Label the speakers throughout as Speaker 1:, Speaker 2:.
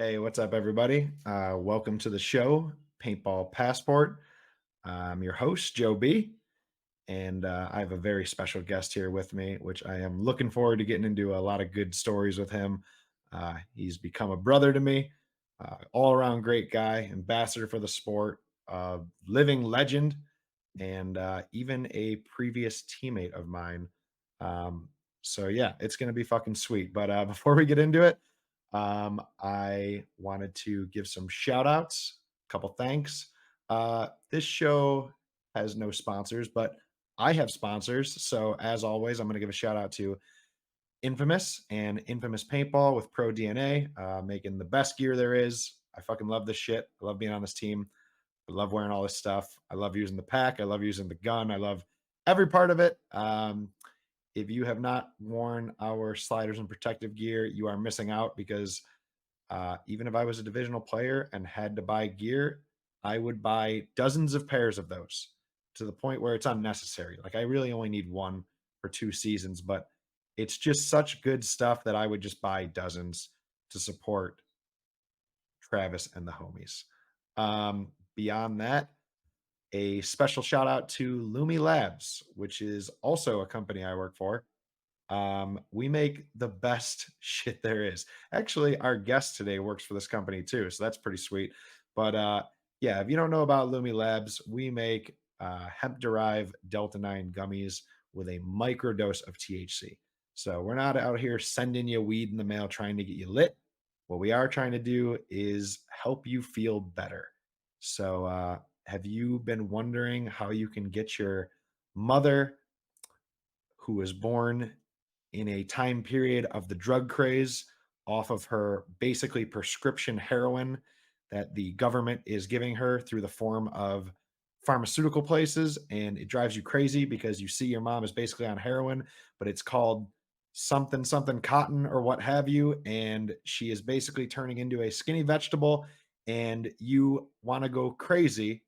Speaker 1: Hey, what's up, everybody? Welcome to the show, Paintball Passport. I'm your host, Joe B, and I have a very special guest here with me, which I am looking forward to getting into a lot of good stories with him. He's become a brother to me, all around great guy, ambassador for the sport, living legend, and even a previous teammate of mine. Um, so, yeah, it's going to be fucking sweet. But before we get into it, I wanted to give some shout outs, a couple thanks. This show has no sponsors, but I have sponsors. So, as always, I'm going to give a shout out to Infamous and Infamous Paintball with Pro DNA, making the best gear there is. I fucking love this shit. I love being on this team. I love wearing all this stuff. I love using the pack. I love using the gun. I love every part of it. If you have not worn our sliders and protective gear, you are missing out because even if I was a divisional player and had to buy gear, I would buy dozens of pairs of those to the point where it's unnecessary. Like I really only need one for 2 seasons, but it's just such good stuff that I would just buy dozens to support Travis and the homies. Beyond that, a special shout out to Lumi Labs, which is also a company I work for. We make the best shit there is. Actually, our guest today works for this company too, so that's pretty sweet. But yeah, if you don't know about Lumi Labs, we make hemp-derived Delta 9 gummies with a microdose of THC. So we're not out here sending you weed in the mail trying to get you lit. What we are trying to do is help you feel better. So have you been wondering how you can get your mother, who was born in a time period of the drug craze, off of her basically prescription heroin that the government is giving her through the form of pharmaceutical places? And it drives you crazy because you see your mom is basically on heroin, but it's called something something cotton or what have you, and she is basically turning into a skinny vegetable, and you want to go crazy.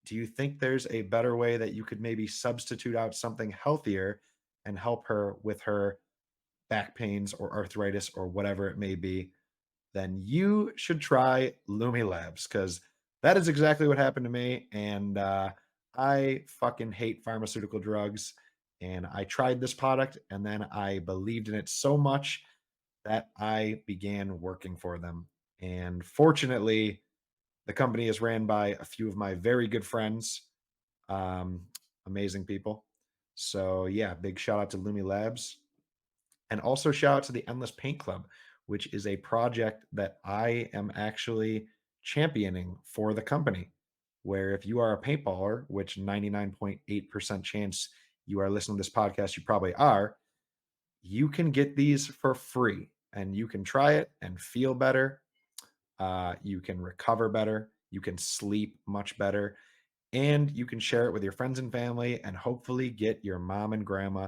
Speaker 1: Do you think there's a better way that you could maybe substitute out something healthier and help her with her back pains or arthritis or whatever it may be? Then you should try Lumi Labs, because that is exactly what happened to me. And I fucking hate pharmaceutical drugs. And I tried this product and then I believed in it so much that I began working for them. And fortunately, the company is ran by a few of my very good friends, um, amazing people. So yeah, big shout out to Lumi Labs, and also shout out to the Endless Paint Club, which is a project that I am actually championing for the company. Where if you are a paintballer, which 99.8% chance you are listening to this podcast, you probably are, you can get these for free and you can try it and feel better. You can recover better. You can sleep much better, and you can share it with your friends and family and hopefully get your mom and grandma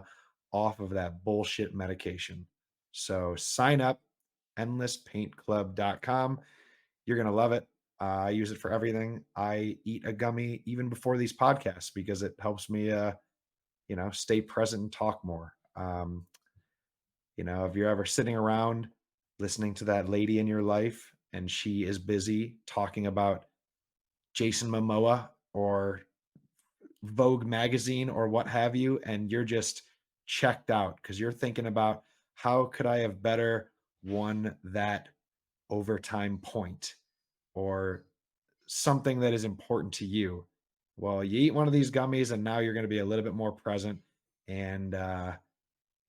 Speaker 1: off of that bullshit medication. So sign up, endlesspaintclub.com. You're going to love it. I use it for everything. I eat a gummy even before these podcasts because it helps me, stay present and talk more. If you're ever sitting around listening to that lady in your life and she is busy talking about Jason Momoa or Vogue magazine or what have you, and you're just checked out because you're thinking about how could I have better won that overtime point or something that is important to you. Well, you eat one of these gummies, and now you're going to be a little bit more present and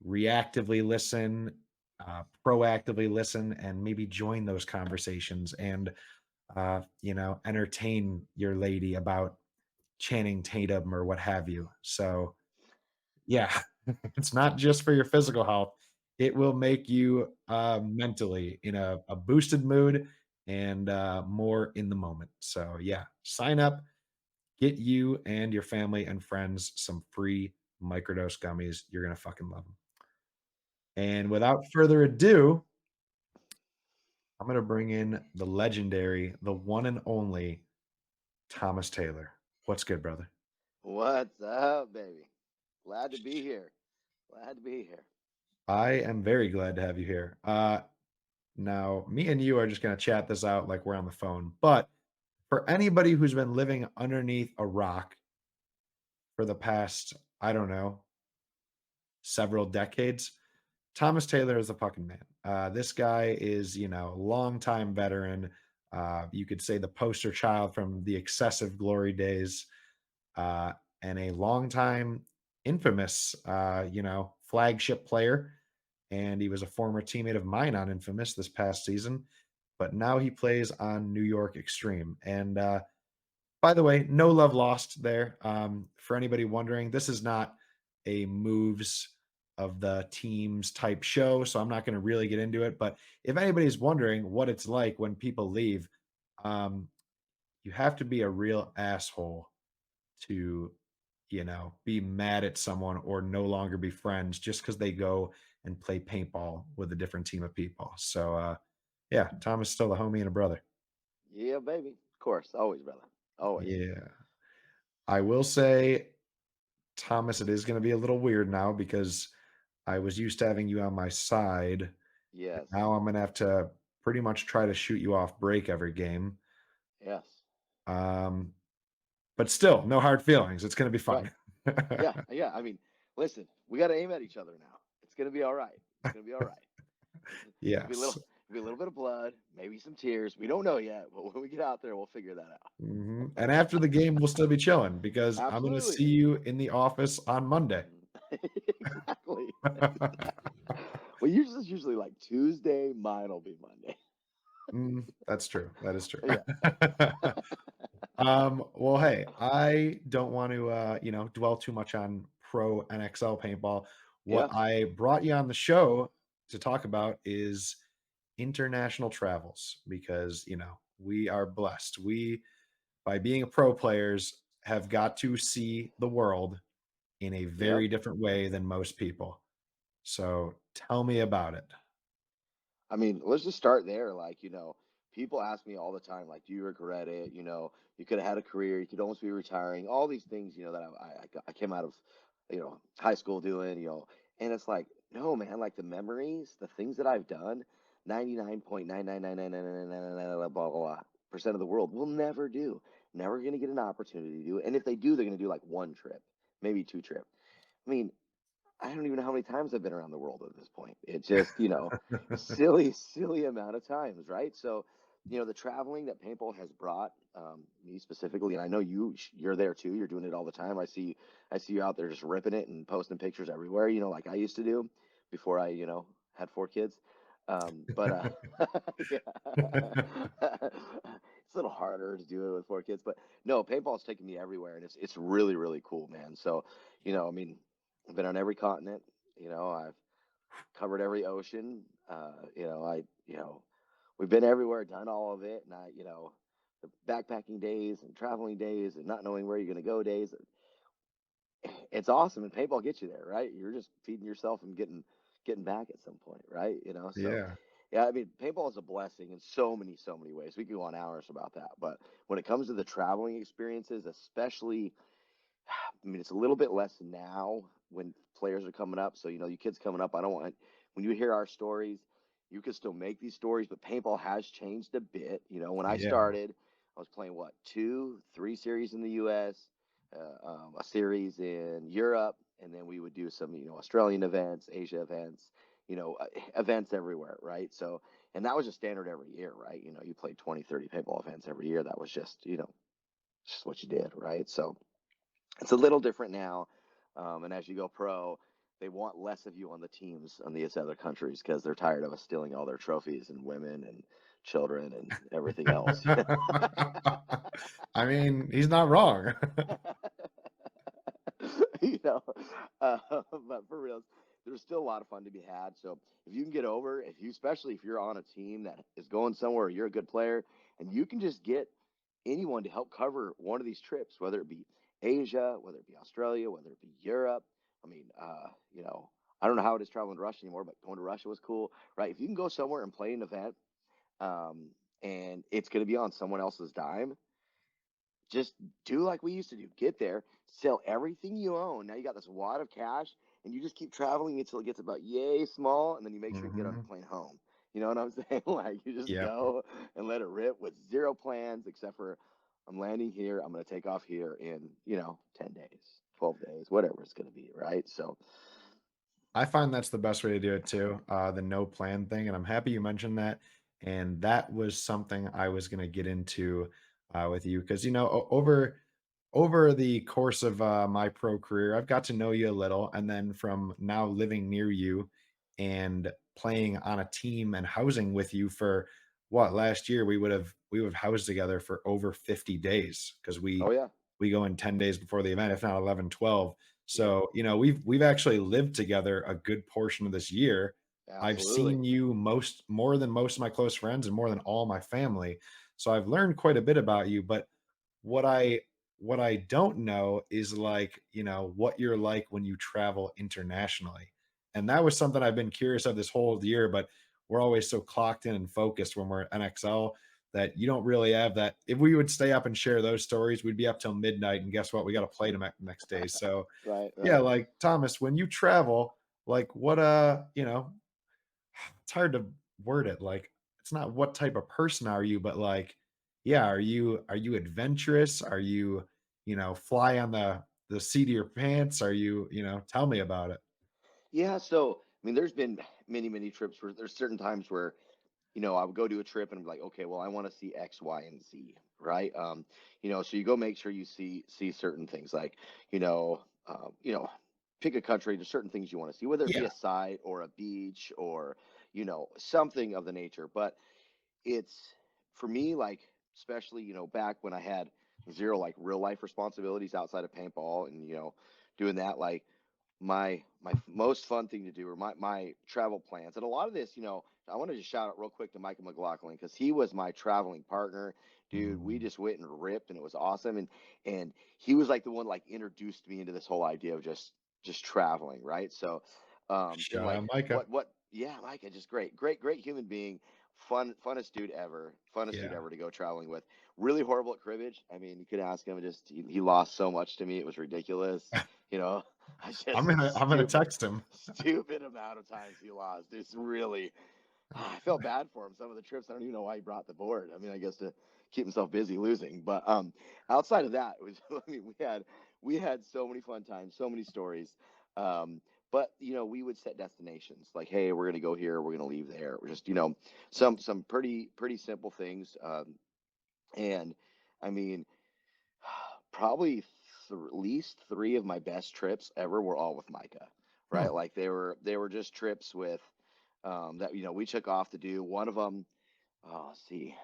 Speaker 1: reactively listen, proactively listen, and maybe join those conversations and entertain your lady about Channing Tatum or what have you. So, yeah, it's not just for your physical health. It will make you mentally in a boosted mood and more in the moment. So, yeah, sign up, get you and your family and friends some free microdose gummies. You're going to fucking love them. And without further ado, I'm going to bring in the legendary, the one and only Thomas Taylor. What's good, brother?
Speaker 2: What's up, baby? Glad to be here. Glad to be here.
Speaker 1: I am very glad to have you here. Now, me and you are just going to chat this out like we're on the phone. But for anybody who's been living underneath a rock for the past, I don't know, several decades, Thomas Taylor is a fucking man. This guy is, longtime veteran. You could say the poster child from the excessive glory days, uh, and a longtime infamous, flagship player. And he was a former teammate of mine on Infamous this past season, but now he plays on New York Extreme. And by the way, no love lost there. For anybody wondering, this is not a moves of the teams type show, so I'm not going to really get into it. But if anybody's wondering what it's like when people leave, um, you have to be a real asshole to, be mad at someone or no longer be friends just because they go and play paintball with a different team of people. So, yeah, Tom is still a homie and a brother.
Speaker 2: Yeah, baby. Of course, always, brother. Always.
Speaker 1: Yeah. I will say, Thomas, it is going to be a little weird now because I was used to having you on my side.
Speaker 2: Yes.
Speaker 1: Now I'm going to have to pretty much try to shoot you off break every game.
Speaker 2: Yes.
Speaker 1: Um, but still, no hard feelings. It's going to be
Speaker 2: Right.
Speaker 1: fun.
Speaker 2: Yeah. Yeah. I mean, listen, we got to aim at each other now. It's gonna be all right. It's gonna be all right. It'll be a little,
Speaker 1: Yes.
Speaker 2: it'll be a little bit of blood, maybe some tears. We don't know yet, but when we get out there, we'll figure that
Speaker 1: Mhm, and after the game, we'll still be chilling because I'm gonna
Speaker 2: Absolutely.
Speaker 1: see you in the office on Monday.
Speaker 2: Exactly. Well, usually like Tuesday. Mine will be Monday.
Speaker 1: That's true. That is true.
Speaker 2: Yeah.
Speaker 1: Well, hey, I don't want to, dwell too much on pro NXL paintball. What
Speaker 2: Yeah.
Speaker 1: I brought you on the show to talk about is international travels because, we are blessed. We, by being a pro players, have got to see the world in a
Speaker 2: Yep.
Speaker 1: very different way than most people. So tell me about it.
Speaker 2: I mean, let's just start there. Like, people ask me all the time, like, do you regret it? You could have had a career, you could almost be retiring, all these things, that I came out of, high school doing, and it's like, no, man, like the memories, the things that I've done, 99.9999999 blah, blah, blah percent of the world will never do. Never going to get an opportunity to do it. And if they do, they're going to do like one trip, maybe two trip. I mean, I don't even know how many times I've been around the world at this point. It's just, silly, silly amount of times, right? So, the traveling that paintball has brought me specifically, and I know you're there too. You're doing it all the time. I see you out there just ripping it and posting pictures everywhere. Like I used to do before I, had four kids. But yeah, it's a little harder to do it with four kids. But no, paintball's taken me everywhere, and it's really, really cool, man. So, I mean. I've been on every continent. I've covered every ocean. We've been everywhere, done all of it. And the backpacking days and traveling days and not knowing where you're going to go days. It's awesome. And paintball gets you there, right? You're just feeding yourself and getting back at some point, right? So
Speaker 1: Yeah.
Speaker 2: yeah, I mean, paintball is a blessing in so many ways. We could go on hours about that. But when it comes to the traveling experiences, especially I mean, it's a little bit less now when players are coming up. So, you kids coming up, I don't want, when you hear our stories, you can still make these stories, but paintball has changed a bit. When I
Speaker 1: Yeah.
Speaker 2: started, I was playing what, two, three series in the US, a series in Europe, and then we would do some, Australian events, Asia events, events everywhere, right? So, and that was just standard every year, right? You played 20, 30 paintball events every year. That was just what you did, right? So, it's a little different now. And as you go pro, they want less of you on the teams on these other countries because they're tired of us stealing all their trophies and women and children and everything else.
Speaker 1: I mean, he's not wrong.
Speaker 2: you know, but for real, there's still a lot of fun to be had. So if you can get over, especially if you're on a team that is going somewhere, you're a good player, and you can just get anyone to help cover one of these trips, whether it be Asia, whether it be Australia, whether it be Europe. I mean, I don't know how it is traveling to Russia anymore, but going to Russia was cool, right? If you can go somewhere and play an event, um, and it's going to be on someone else's dime, just do like we used to do. Get there, sell everything you own. Now you got this wad of cash, and you just keep traveling until it gets about yay small, and then you make sure you get on a
Speaker 1: Mhm.
Speaker 2: plane home. You know what I'm saying? Like you just
Speaker 1: Yep.
Speaker 2: go and let it rip with zero plans except for I'm landing here. I'm going to take off here in 10 days, 12 days, whatever it's going to be. Right. So,
Speaker 1: I find that's the best way to do it too, the no plan thing, and I'm happy you mentioned that. And that was something I was going to get into with you because over the course of my pro career, I've got to know you a little, and then from now living near you and playing on a team and housing with you for what last year we would have housed together for over 50 days because
Speaker 2: oh, yeah.
Speaker 1: we go in 10 days before the event, if not 11, 12.
Speaker 2: Yep.
Speaker 1: So, we've actually lived together a good portion of this year. I've
Speaker 2: Absolutely.
Speaker 1: seen you more than most of my close friends and more than all my family. So I've learned quite a bit about you, but what I what I don't know is like, what you're like when you travel internationally. And that was something I've been curious of this whole year, but we're always so clocked in and focused when we're at NXL that you don't really have that. If we would stay up and share those stories, we'd be up till midnight. And guess what? We got to play them next day. So,
Speaker 2: Right.
Speaker 1: yeah,
Speaker 2: Right.
Speaker 1: like Thomas, when you travel, like what, it's hard to word it. Like, it's not what type of person are you, but like, yeah, are you adventurous? Are you, fly on the seat of your pants? Are you, tell me about it.
Speaker 2: Yeah. So, I mean, there's been many, many trips where there's certain times where I would go to a trip and be like, okay, well, I want to see X, Y, and Z, right? So you go make sure you see certain things like, pick a country. There's certain things you want to see, whether it be
Speaker 1: Yeah.
Speaker 2: a site or a beach or something of the nature. But it's for me, like especially back when I had zero like real life responsibilities outside of paintball and doing that like my most fun thing to do or my travel plans and a lot of this I want to just shout out real quick to Michael McLaughlin because he was my traveling partner, dude. We
Speaker 1: Mm,
Speaker 2: just went and ripped and it was awesome and he was like the one like introduced me into this whole idea of just traveling, right? So and
Speaker 1: shout
Speaker 2: like
Speaker 1: out Micah.
Speaker 2: what yeah, Micah, just great human being, funnest dude ever, funnest dude
Speaker 1: Yeah.
Speaker 2: ever to go traveling with. Really horrible at cribbage. I mean, you could ask him, just he lost so much to me, it was ridiculous. you know I
Speaker 1: I'm
Speaker 2: just
Speaker 1: gonna I'm gonna
Speaker 2: stupid,
Speaker 1: text him.
Speaker 2: stupid amount of times he lost. It's really, I felt bad for him. Some of the trips, I don't even know why he brought the board. I mean, I guess to keep himself busy losing. But outside of that, it was. I mean, we had so many fun times, so many stories. Um, but we would set destinations like, hey, we're gonna go here, we're gonna leave there. We're just some pretty simple things. And I mean, probably at least three of my best trips ever were all with Micah,
Speaker 1: Hmm.
Speaker 2: right? Like they were just trips with that we took off to do. One of them, oh, let's see,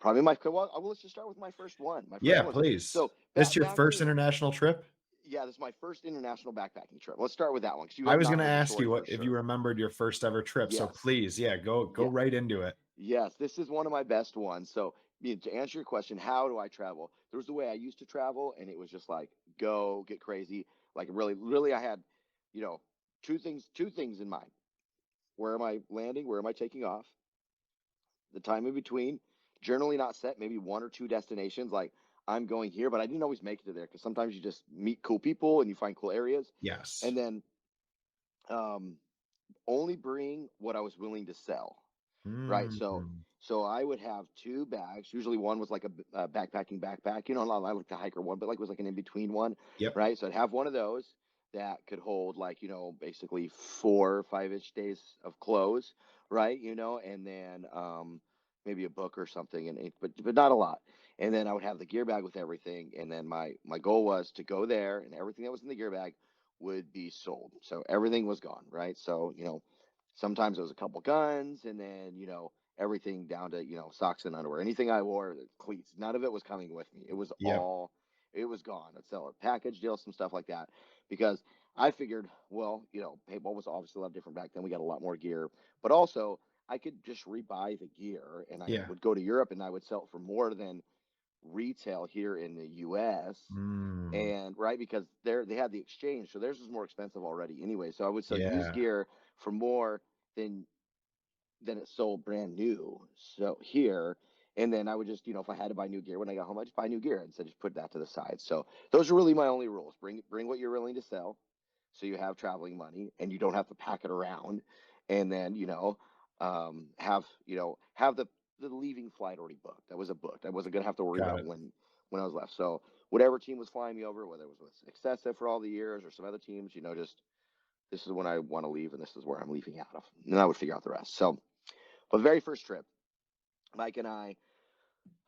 Speaker 2: probably well, let's just start with my first one. My first
Speaker 1: Yeah,
Speaker 2: one.
Speaker 1: please.
Speaker 2: So
Speaker 1: This your
Speaker 2: back
Speaker 1: first
Speaker 2: in
Speaker 1: international trip?
Speaker 2: yeah, this is my first international backpacking trip. Let's start with that one because you
Speaker 1: I
Speaker 2: have
Speaker 1: was
Speaker 2: not
Speaker 1: gonna
Speaker 2: heard the
Speaker 1: ask
Speaker 2: story
Speaker 1: you
Speaker 2: for
Speaker 1: what if you
Speaker 2: sure.
Speaker 1: remembered your first ever trip. So
Speaker 2: Yes,
Speaker 1: please, yeah, go
Speaker 2: yes.
Speaker 1: right into it.
Speaker 2: Yes, this is one of my best ones. So, to answer your question, how do I travel? There was the way I used to travel, and it was just like go get crazy. Like really, really, I had, you know, two things in mind. Where am I landing? Where am I taking off? The time in between. Generally not set. Maybe one or two destinations. Like I'm going here, but I didn't always make it to there because sometimes you just meet cool people and you find cool areas.
Speaker 1: Yes.
Speaker 2: And then um, only bring what I was willing to sell, right? So
Speaker 1: Mm,
Speaker 2: so I would have two bags. Usually one was like a backpacking backpack. I like the hiker one, but like it was like an in between one,
Speaker 1: yep,
Speaker 2: right? So I'd have one of those that could hold like basically 4 or 5 ish days of clothes, right? And then maybe a book or something, but not a lot. And then I would have the gear bag with everything. And then my goal was to go there, and everything that was in the gear bag would be sold. So everything was gone, right? So sometimes it was a couple guns, and then everything down to socks and underwear. Anything I wore, cleats. None of it was coming with me.
Speaker 1: yep,
Speaker 2: It was gone. I'd sell a package deal, some stuff like that, because I figured, well, paintball was obviously a lot different back then. We got a lot more gear, but also I could just rebuy the gear, and I
Speaker 1: yeah.
Speaker 2: would go to Europe and I would sell it for more than retail here in the U.S.
Speaker 1: Mm,
Speaker 2: And right, because they had the exchange, so theirs was more expensive already anyway. So I would sell used
Speaker 1: yeah,
Speaker 2: gear for more than it sold brand new. So here, and then I would just, if I had to buy new gear when I got home, I just buy new gear and so just put that to the side. So those are really my only rules. Bring what you're willing to sell, so you have traveling money and you don't have to pack it around. And then have the leaving flight already booked. That was a booked. I wasn't gonna have to worry
Speaker 1: Got
Speaker 2: about
Speaker 1: it.
Speaker 2: when I was left. So whatever team was flying me over, whether it was with Excessive for all the years or some other teams, just this is when I want to leave and this is where I'm leaving out of. And then I would figure out the rest. So, but very first trip, Mike and I,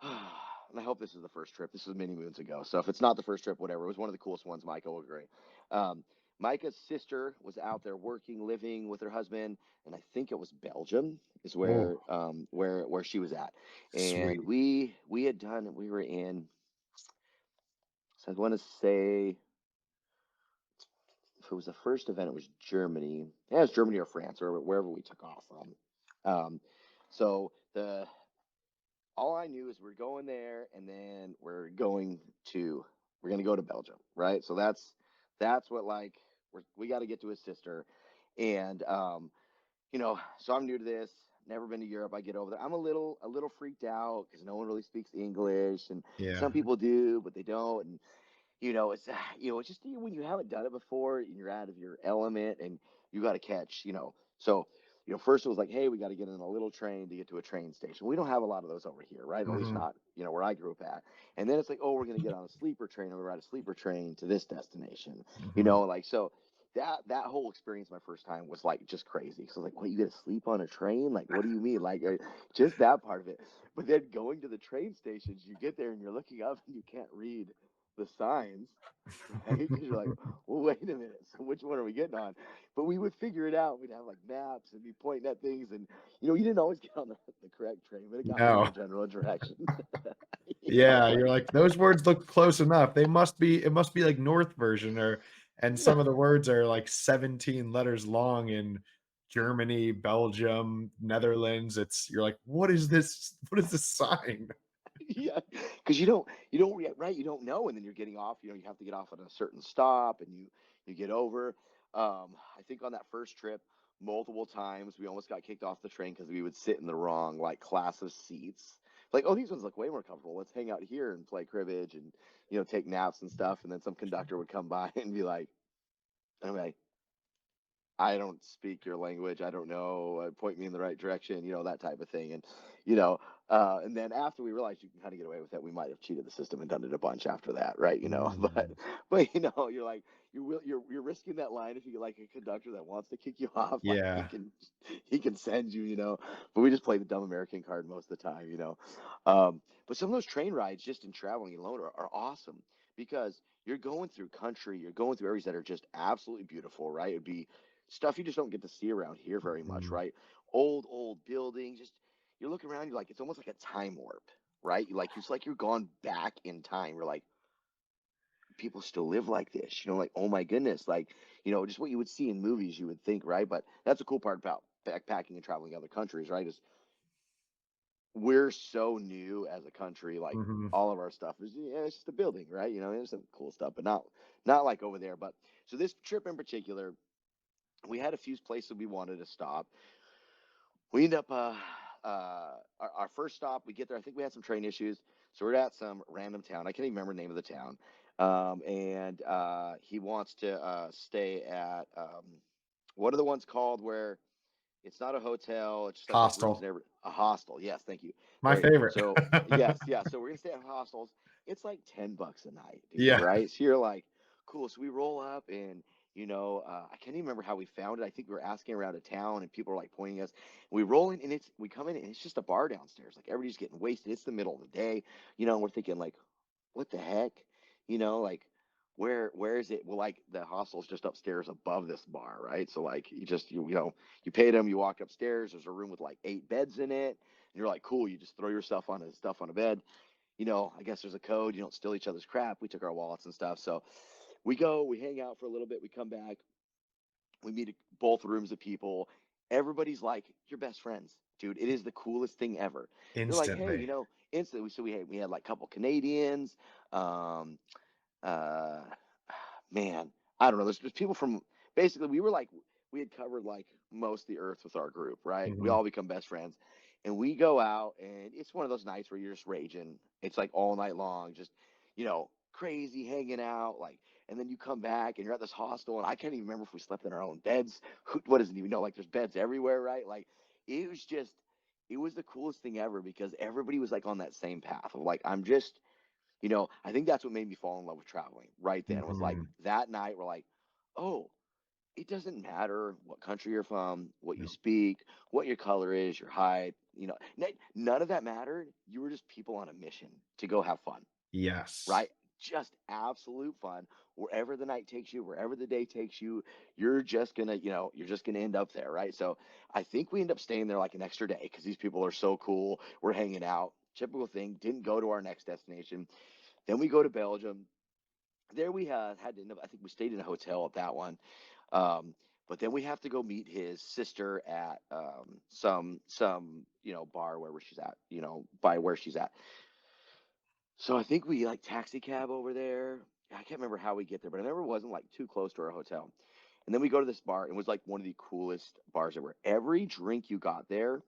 Speaker 2: and I hope this is the first trip. This was many moons ago. So if it's not the first trip, whatever. It was one of the coolest ones. Micah will agree. Um, Micah's sister was out there working, living with her husband, and I think it was Belgium is
Speaker 1: Oh,
Speaker 2: where she was at. And
Speaker 1: sweet.
Speaker 2: we had done we were in. So I want to say if it was the first event, it was Germany. Yeah, it was Germany or France or wherever we took off from. Um, so the all I knew is we're going there, and then we're going to go to Belgium, right? So that's what like we got to get to his sister, and so I'm new to this. Never been to Europe. I get over there. I'm a little freaked out because no one really speaks English, and
Speaker 1: Yeah.
Speaker 2: some people do, but they don't. And it's just when you haven't done it before and you're out of your element and you got to catch. So first it was like, hey, we got to get in a little train to get to a train station. We don't have a lot of those over here, right? At least
Speaker 1: Hmm.
Speaker 2: not where I grew up at. And then it's like, oh, we're gonna get on a sleeper train and we ride a sleeper train to this destination.
Speaker 1: Hmm.
Speaker 2: Like so. That whole experience my first time was like just crazy. So like, what, you get to sleep on a train? Like, what do you mean? Like, just that part of it. But then going to the train stations, you get there and you're looking up and you can't read the signs, right? Because you're like, well, wait a minute. So which one are we getting on? But we would figure it out. We'd have like maps and be pointing at things, and you didn't always get on the correct train, but it got me in
Speaker 1: No.
Speaker 2: the general direction.
Speaker 1: Yeah, you're
Speaker 2: Like
Speaker 1: like, those words look close enough. It must be like North version and
Speaker 2: yeah,
Speaker 1: some of the words are like 17 letters long in Germany, Belgium, Netherlands. You're like, what is this? What is this sign?
Speaker 2: yeah, because you don't right, you don't know, and then you're getting off. You have to get off at a certain stop, and you get over. I think on that first trip, multiple times we almost got kicked off the train because we would sit in the wrong like class of seats. Like, oh, these ones look way more comfortable. Let's hang out here and play cribbage and take naps and stuff. And then some conductor would come by and be like, "Okay, I don't speak your language. I don't know. Point me in the right direction, that type of thing." You know, and then after we realized you can kind of get away with it, we might have cheated the system and done it a bunch after that, right? But
Speaker 1: Mm,
Speaker 2: you're like you're risking that line if you get like a conductor that wants to kick you off, like he
Speaker 1: yeah.
Speaker 2: can he can send you. But we just play the dumb American card most of the time. But some of those train rides, just in traveling alone, are awesome because you're going through country, you're going through areas that are just absolutely beautiful, right? It'd be stuff you just don't get to see around here very much,
Speaker 1: Mhm.
Speaker 2: right? Old buildings. Just you're looking around, you're like, it's almost like a time warp, right? It's like you're gone back in time. You're like, people still live like this, like, oh my goodness, like, just what you would see in movies, you would think, right? But that's a cool part about backpacking and traveling to other countries, right? Is we're so new as a country, like
Speaker 1: Mhm.
Speaker 2: all of our stuff is, it's just a building, right? There's some cool stuff, but not like over there. But so this trip in particular, we had a few places we wanted to stop. We end up our first stop. We get there. I think we had some train issues, so we're at some random town. I can't even remember the name of the town. And he wants to stay at what are the ones called where it's not a hotel. It just has like rooms and
Speaker 1: Hostel.
Speaker 2: a hostel. Yes, thank you.
Speaker 1: My
Speaker 2: Right.
Speaker 1: favorite.
Speaker 2: So yes, yeah. So we're gonna stay at hostels. It's like $10 a night, dude.
Speaker 1: Yeah.
Speaker 2: Right. So you're like, cool. So we roll up and I can't even remember how we found it. I think we were asking around a town and people are like pointing us. We roll in and we come in and it's just a bar downstairs. Like everybody's getting wasted. It's the middle of the day, and we're thinking like, what the heck? Like where is it? Well, like the hostel's just upstairs above this bar, right? So like you paid them, you walk upstairs, there's a room with like 8 beds in it, and you're like, cool, you just throw your stuff on a bed. I guess there's a code, you don't steal each other's crap. We took our wallets and stuff. So we hang out for a little bit, we come back, we meet both rooms of people. Everybody's like your best friends, dude. It is the coolest thing ever. They're like, hey,
Speaker 1: Instantly.
Speaker 2: instantly. So we had like a couple Canadians, um, uh, man, I don't know. There's people from basically we had covered like most of the earth with our group, right? We
Speaker 1: Mhm.
Speaker 2: all become best friends, and we go out, and it's one of those nights where you're just raging. It's like all night long, just crazy hanging out, like. And then you come back and you're at this hostel, and I can't even remember if we slept in our own beds. What doesn't even know? Like there's beds everywhere, right? Like it was just, it was the coolest thing ever because everybody was like on that same path of like, I'm just, I think that's what made me fall in love with traveling right then. Was like
Speaker 1: Mhm.
Speaker 2: that night, we're like, oh, it doesn't matter what country you're from, what you
Speaker 1: Yep.
Speaker 2: speak, what your color is, your height, none of that mattered. You were just people on a mission to go have fun,
Speaker 1: Yes.
Speaker 2: right? Just absolute fun. Wherever the night takes you, wherever the day takes you, you're just gonna end up there, right? So I think we end up staying there like an extra day because these people are so cool. We're hanging out. Typical thing. Didn't go to our next destination. Then we go to Belgium. There we had to end up, I think we stayed in a hotel at that one. But then we have to go meet his sister at some bar where she's at, by where she's at. So I think we like taxi cab over there. I can't remember how we get there, but I remember it wasn't like too close to our hotel. And then we go to this bar, and it was like one of the coolest bars ever. Every drink you got there,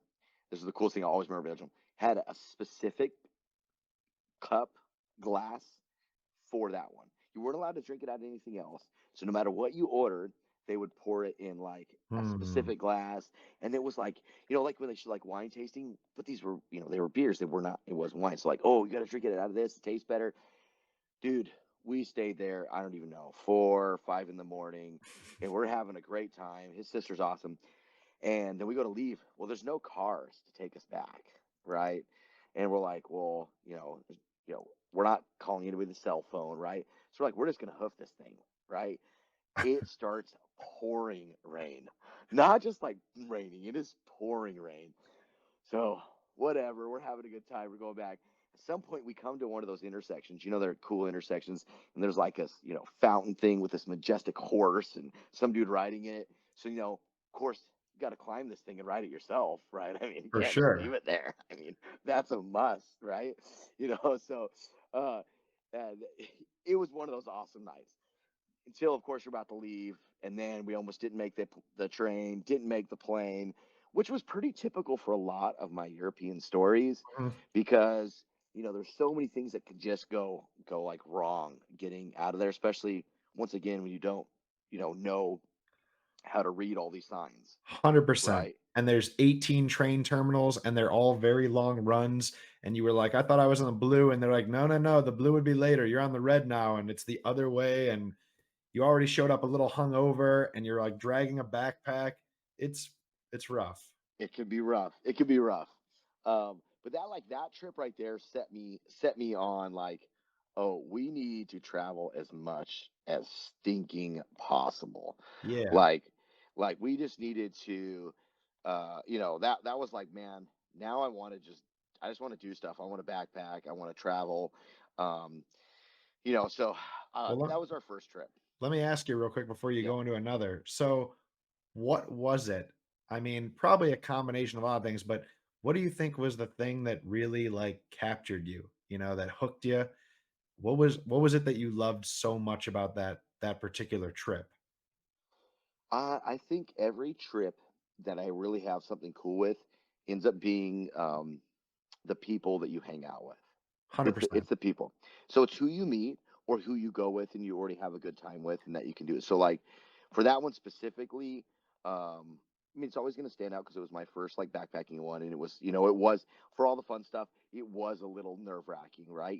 Speaker 2: this is the coolest thing I always remember, Belgium, had a specific cup, glass for that one. You weren't allowed to drink it out of anything else. So no matter what you ordered, they would pour it in like a
Speaker 1: Hmm.
Speaker 2: specific glass. And it was like, like when they should like wine tasting, but these were, they were beers. They were not, it wasn't wine. So like, oh, you got to drink it out of this. It tastes better. Dude, we stayed there, I don't even know, 4 or 5 in the morning. And we're having a great time. His sister's awesome. And then we go to leave. Well, there's no cars to take us back, right? And we're like, well, we're not calling anybody with a cell phone, right? So we're like, we're just gonna hoof this thing, right? It starts pouring rain, not just like raining. It is pouring rain. So whatever, we're having a good time. We're going back. At some point, we come to one of those intersections. They're cool intersections, and there's like a fountain thing with this majestic horse and some dude riding it. So of course, you got to climb this thing and ride it yourself, right? I mean, you
Speaker 1: For
Speaker 2: can't just leave
Speaker 1: sure.
Speaker 2: it there. I mean, that's a must, right? So uh, and it was one of those awesome nights until of course you're about to leave, and then we almost didn't make the train, didn't make the plane, which was pretty typical for a lot of my European stories,
Speaker 1: Mhm.
Speaker 2: because there's so many things that could just go like wrong getting out of there, especially once again when you don't know how to read all these signs,
Speaker 1: 100%.
Speaker 2: right?
Speaker 1: And there's 18 train terminals, and they're all very long runs, and you were like, "I thought I was on the blue," and they're like, "No, no, no, the blue would be later. You're on the red now, and it's the other way," and you already showed up a little hungover, and you're, like, dragging a backpack. It's it's rough.
Speaker 2: It could be rough. It could be rough. But that trip right there set me on like, oh, we need to travel as much as stinking possible.
Speaker 1: Yeah.
Speaker 2: Like like we just needed to that was like, man, now I just want to do stuff. I want to backpack, I want to travel. Um, so
Speaker 1: Well,
Speaker 2: that was our first trip.
Speaker 1: let me ask you real quick before you
Speaker 2: Yep.
Speaker 1: go into another. So, what was it? I mean, probably a combination of a lot of things, but what do you think was the thing that really, like, captured you, that hooked you? What was it that you loved so much about that particular trip?
Speaker 2: I think every trip that I really have something cool with ends up being the people that you hang out with. It's
Speaker 1: 100%.
Speaker 2: the people. So it's who you meet or who you go with and you already have a good time with and that you can do it. So like for that one specifically, I mean it's always going to stand out because it was my first like backpacking one, and it was for all the fun stuff. It was a little nerve wracking, right?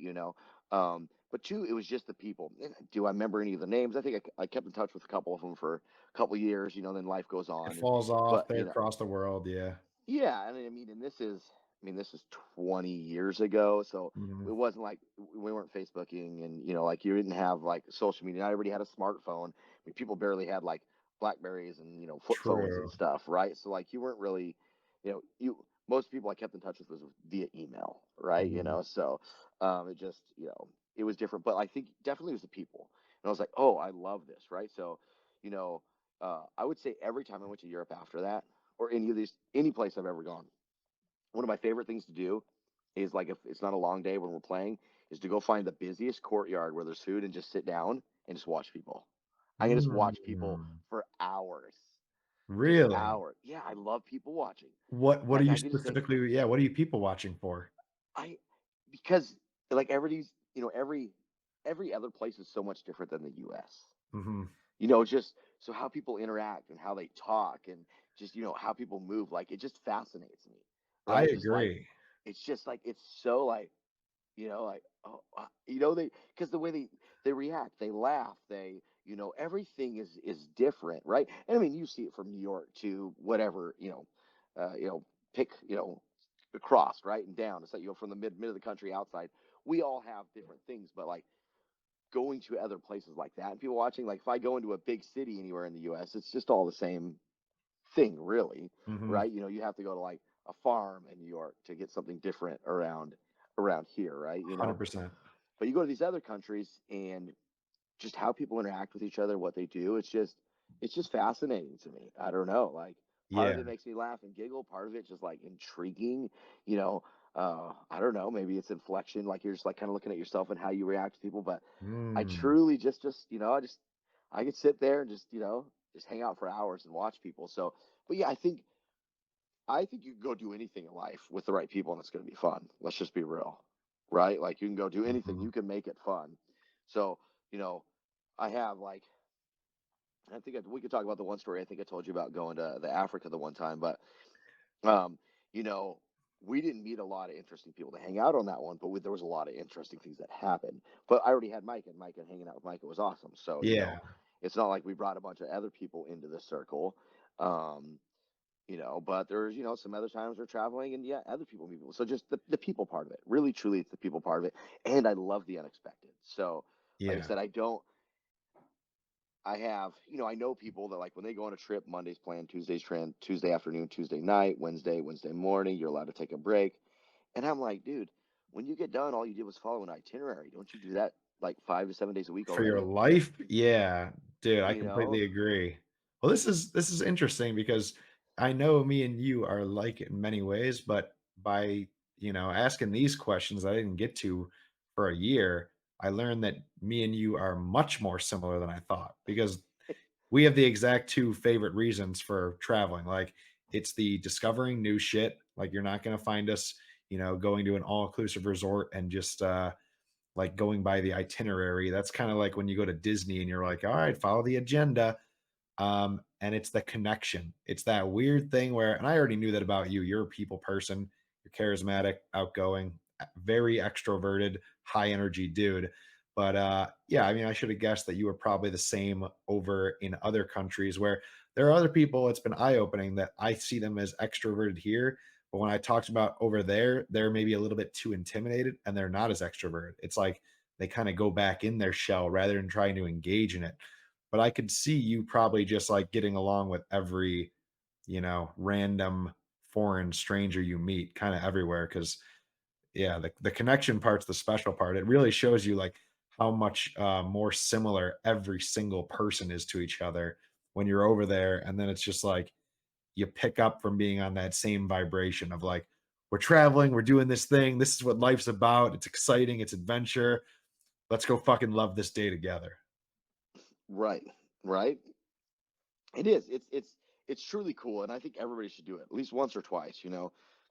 Speaker 2: But two, it was just the people. Do I remember any of the names? I think I kept in touch with a couple of them for a couple of years. Then life goes
Speaker 1: It
Speaker 2: on, and
Speaker 1: falls off
Speaker 2: but
Speaker 1: there across the world, yeah.
Speaker 2: yeah, and this is 20 years ago, so it
Speaker 1: Mhm.
Speaker 2: wasn't like we weren't Facebooking, and like you didn't have like social media. I already had a smartphone. I mean, people barely had like Blackberries and flip phones and
Speaker 1: True.
Speaker 2: stuff, right? So like you weren't really, you most people I kept in touch with was via email, right?
Speaker 1: Mhm.
Speaker 2: So it just it was different, but I think definitely it was the people, and I was like, oh, I love this, right? So you know, I would say every time I went to Europe after that, or any place I've ever gone, one of my favorite things to do is like if it's not a long day when we're playing, is to go find the busiest courtyard where there's food and just sit down and just watch people. I can just watch people
Speaker 1: Mm.
Speaker 2: for hours, just
Speaker 1: Really?
Speaker 2: hours. Yeah, I love people watching.
Speaker 1: What are
Speaker 2: Like
Speaker 1: you
Speaker 2: I can just think,
Speaker 1: specifically yeah, what are you people watching for?
Speaker 2: I because like every other place is so much different than the U.S.
Speaker 1: Mhm.
Speaker 2: Just so how people interact and how they talk, and just how people move. Like it just fascinates me,
Speaker 1: I
Speaker 2: right? Just like
Speaker 1: agree.
Speaker 2: it's just like it's so like like, oh, they because the way they react, they laugh, everything is different, right? And I mean, you see it from New York to whatever, pick, across, right and down. It's like from the mid of the country outside. We all have different things, but like going to other places like that, and people watching, like if I go into a big city anywhere in the U.S., it's just all the same thing, really,
Speaker 1: Mhm.
Speaker 2: right? You have to go to like a farm in New York to get something different around here, right?
Speaker 1: 100%.
Speaker 2: But you go to these other countries and just how people interact with each other, what they do, it's just fascinating to me. I don't know, like part of
Speaker 1: Yeah.
Speaker 2: it makes me laugh and giggle, part of it just like intriguing, you know. I don't know, maybe it's inflection, like you're just like kind of looking at yourself and how you react to people. But I
Speaker 1: Mm.
Speaker 2: truly just I could sit there and just hang out for hours and watch people. So, but yeah, I think you can go do anything in life with the right people and it's going to be fun. Let's just be real, right? Like you can go do anything,
Speaker 1: Mhm.
Speaker 2: you can make it fun. So, you know, I have like, I think we could talk about the one story I think I told you about going to the Africa the one time, but, um, you know, we didn't meet a lot of interesting people to hang out on that one, but there was a lot of interesting things that happened. But I already had Mike, and hanging out with Mike, it was awesome. So,
Speaker 1: Yeah,
Speaker 2: it's not like we brought a bunch of other people into the circle. Um, but there's some other times we're traveling and yeah, other people meet people, so just the people part of it, really truly it's the people part of it. And I love the unexpected. So like I
Speaker 1: yeah,
Speaker 2: said, I know people that like when they go on a trip, Monday's planned, Tuesday afternoon, Tuesday night, Wednesday morning, you're allowed to take a break. And I'm like, dude, when you get done, all you did was follow an itinerary. Don't you do that like 5 to 7 days a week
Speaker 1: for your
Speaker 2: already?
Speaker 1: life? Yeah, dude, I
Speaker 2: you know
Speaker 1: completely agree. Well, this is interesting because I know me and you are alike in many ways, but by, asking these questions I didn't get to for a year, I learned that me and you are much more similar than I thought because we have the exact 2 favorite reasons for traveling, like, it's the discovering new shit, like, you're not gonna find us, going to an all-inclusive resort and just, like, going by the itinerary. That's kinda like when you go to Disney and you're like, "Alright, follow the agenda." And it's the connection. It's that weird thing where, and I already knew that about you. You're a people person. You're charismatic, outgoing, very extroverted, high energy dude. But yeah, I mean, I should have guessed that you were probably the same over in other countries where there are other people. It's been eye opening that I see them as extroverted here. But when I talked about over there, they're maybe a little bit too intimidated and they're not as extroverted. It's like they kind of go back in their shell rather than trying to engage in it. But I could see you probably just like getting along with every, random foreign stranger you meet kind of everywhere. Cause yeah, the connection part's the special part. It really shows you like how much more similar every single person is to each other when you're over there. And then it's just like you pick up from being on that same vibration of like, we're traveling, we're doing this thing. This is what life's about. It's exciting, it's adventure. Let's go fucking love this day together.
Speaker 2: right, right. It is. It's truly cool, and I think everybody should do it at least once or twice.